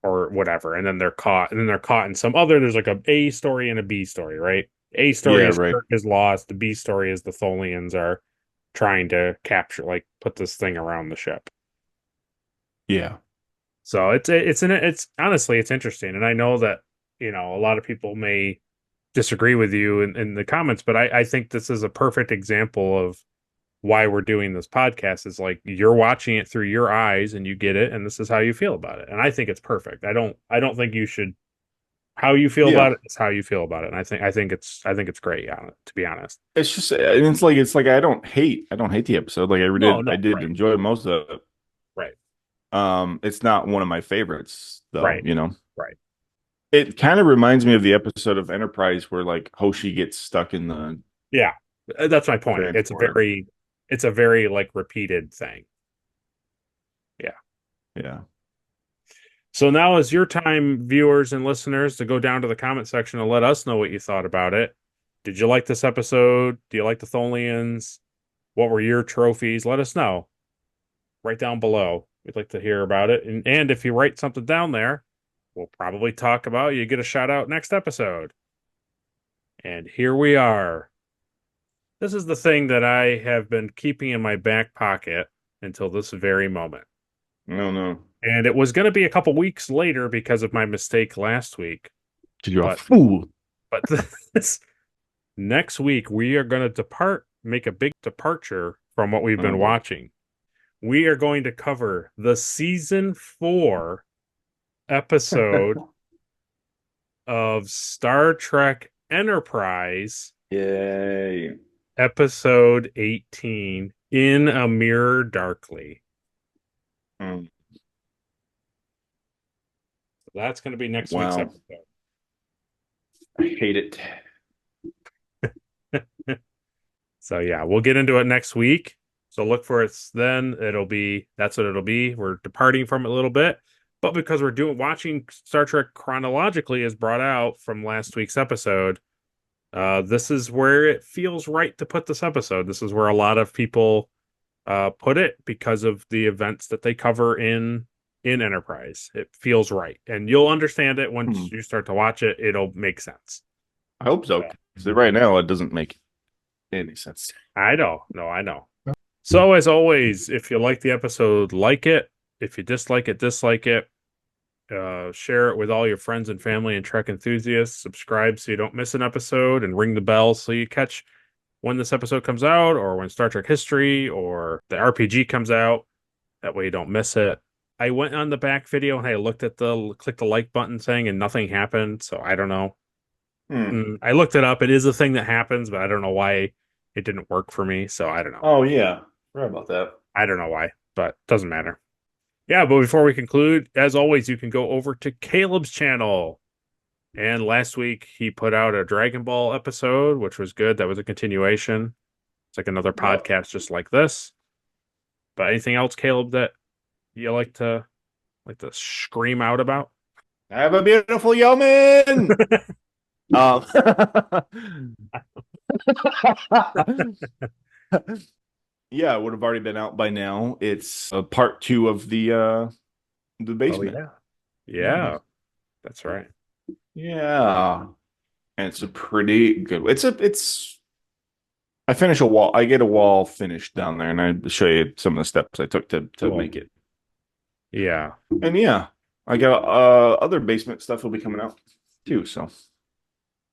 or whatever. And then they're caught, in some other, there's like a story and a B story, right? A story is Kirk is lost, the B story is the Tholians are trying to capture, like put this thing around the ship. Yeah. So it's honestly, it's interesting. And I know that, a lot of people may disagree with you in the comments, but I think this is a perfect example of why we're doing this podcast. Is like you're watching it through your eyes and you get it, and this is how you feel about it. And I think it's perfect. I don't think you should. How you feel about it is how you feel about it. And I think it's great. Yeah, to be honest, it's just it's like I don't hate the episode. Like I did enjoy most of it. Right. It's not one of my favorites though. Right. Right. It kind of reminds me of the episode of Enterprise where like Hoshi gets stuck in the. Yeah, that's my point. Transporter. It's a very like repeated thing. Yeah. Yeah. So now is your time, viewers and listeners, to go down to the comment section and let us know what you thought about it. Did you like this episode? Do you like the Tholians? What were your trophies? Let us know. Right down below. We'd like to hear about it. And if you write something down there, we'll probably talk about it. You get a shout out next episode. And here we are. This is the thing that I have been keeping in my back pocket until this very moment. No. And it was going to be a couple weeks later because of my mistake last week. You're a fool. But this next week, we are going to make a big departure from what we've been watching. We are going to cover the season 4 episode of Star Trek Enterprise. Yay. Episode 18, In a Mirror Darkly. That's going to be next week's episode. I hate it. So yeah, we'll get into it next week. So look for it then. That's what it'll be. We're departing from it a little bit, but because we're watching Star Trek chronologically as brought out from last week's episode, this is where it feels right to put this episode. This is where a lot of people put it because of the events that they cover in Enterprise. It feels right, and you'll understand it once you start to watch it. It'll make sense. I hope so. Because right now it doesn't make any sense. I know. So as always, if you like the episode, like it. If you dislike it, dislike it. Share it with all your friends and family and Trek enthusiasts. Subscribe so you don't miss an episode, and ring the bell so you catch when this episode comes out, or when Star Trek History or the RPG comes out. That way you don't miss it. I went on the back video and I looked at clicked the like button thing and nothing happened. So I don't know. I looked it up. It is a thing that happens, but I don't know why it didn't work for me. So I don't know. Oh yeah. Forgot about that. I don't know why, but doesn't matter. Yeah, but before we conclude, as always, you can go over to Caleb's channel. And last week he put out a Dragon Ball episode, which was good. That was a continuation. It's like another podcast just like this. But anything else, Caleb, that you like to scream out about? Have a beautiful yeoman. Yeah, it would have already been out by now. It's a part 2 of the basement. Yeah, that's right. Yeah. And it's a pretty good. It's I finish a wall. I get a wall finished down there, and I show you some of the steps I took to Cool. make it. Yeah. And yeah, I got other basement stuff will be coming out too. So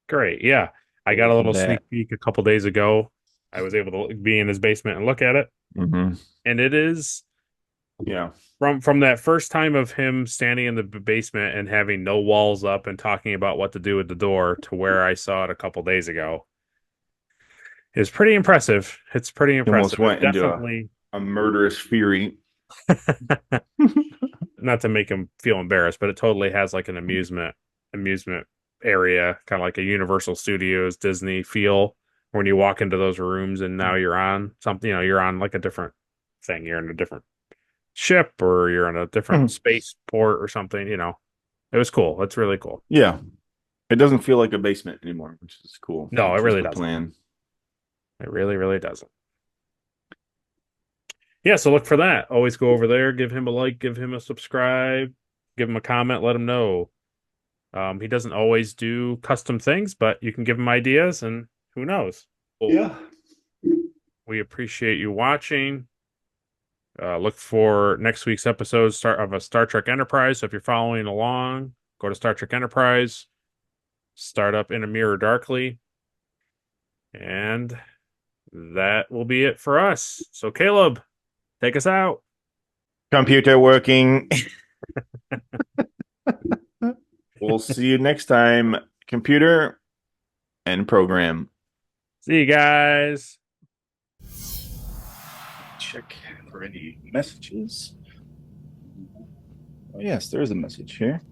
Great. Yeah. I got a little That. sneak peek a couple days ago. I was able to be in his basement and look at it. Mm-hmm. And it is Yeah. from that first time of him standing in the basement and having no walls up and talking about what to do with the door to where I saw it a couple days ago. It's pretty impressive. It's pretty impressive. Almost went into Definitely a murderous fury. not to make him feel embarrassed, but it totally has like an amusement area, kind of like a Universal Studios Disney feel when you walk into those rooms and now you're on something, you're on like a different thing. You're in a different ship or you're in a different space port or something, It was cool. It's really cool. Yeah. It doesn't feel like a basement anymore, which is cool. No, it really doesn't. Plan. It really, really doesn't. Yeah, so look for that. Always go over there, give him a like, give him a subscribe, give him a comment, let him know. He doesn't always do custom things, but you can give him ideas, and who knows? Yeah. We appreciate you watching. Look for next week's episode of a Star Trek Enterprise. So if you're following along, go to Star Trek Enterprise, start up In a Mirror Darkly, and that will be it for us. So Caleb, take us out. Computer working. We'll see you next time. Computer and program. See you guys. Check for any messages. Oh, yes, there is a message here.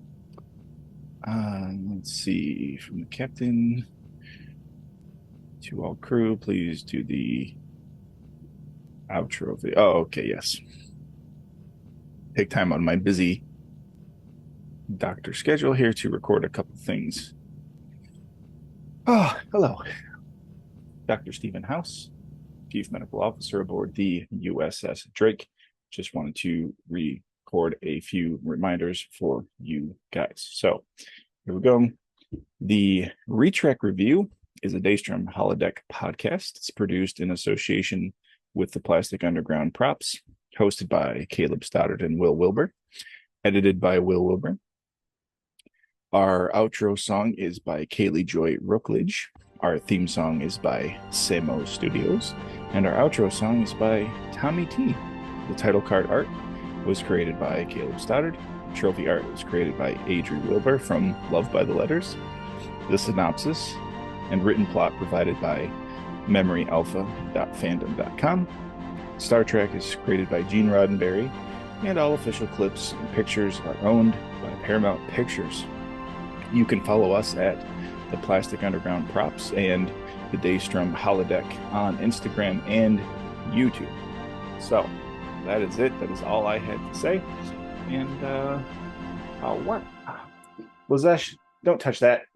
Let's see. From the captain to all crew, please do the outro video. Oh, okay, yes. Take time on my busy doctor schedule here to record a couple things. Oh, hello. Dr. Stephen House, Chief Medical Officer aboard the USS Drake. Just wanted to record a few reminders for you guys. So here we go. The Retrek Review is a Daystrom Holodeck podcast. It's produced in association with the Plastic Underground Props, hosted by Caleb Stoddard and Will Wilbur, edited by Will Wilbur. Our outro song is by Kaylee Joy Rookledge. Our theme song is by Samo Studios. And our outro song is by Tommy T. The title card art was created by Caleb Stoddard. Trophy art was created by Adri Wilbur from Love by the Letters. The synopsis and written plot provided by memoryalpha.fandom.com. Star Trek is created by Gene Roddenberry, and all official clips and pictures are owned by Paramount Pictures. You can follow us at the Plastic Underground Props and the Daystrom Holodeck on Instagram and YouTube. So that is it. That is all I had to say. And what? Lazesh, don't touch that.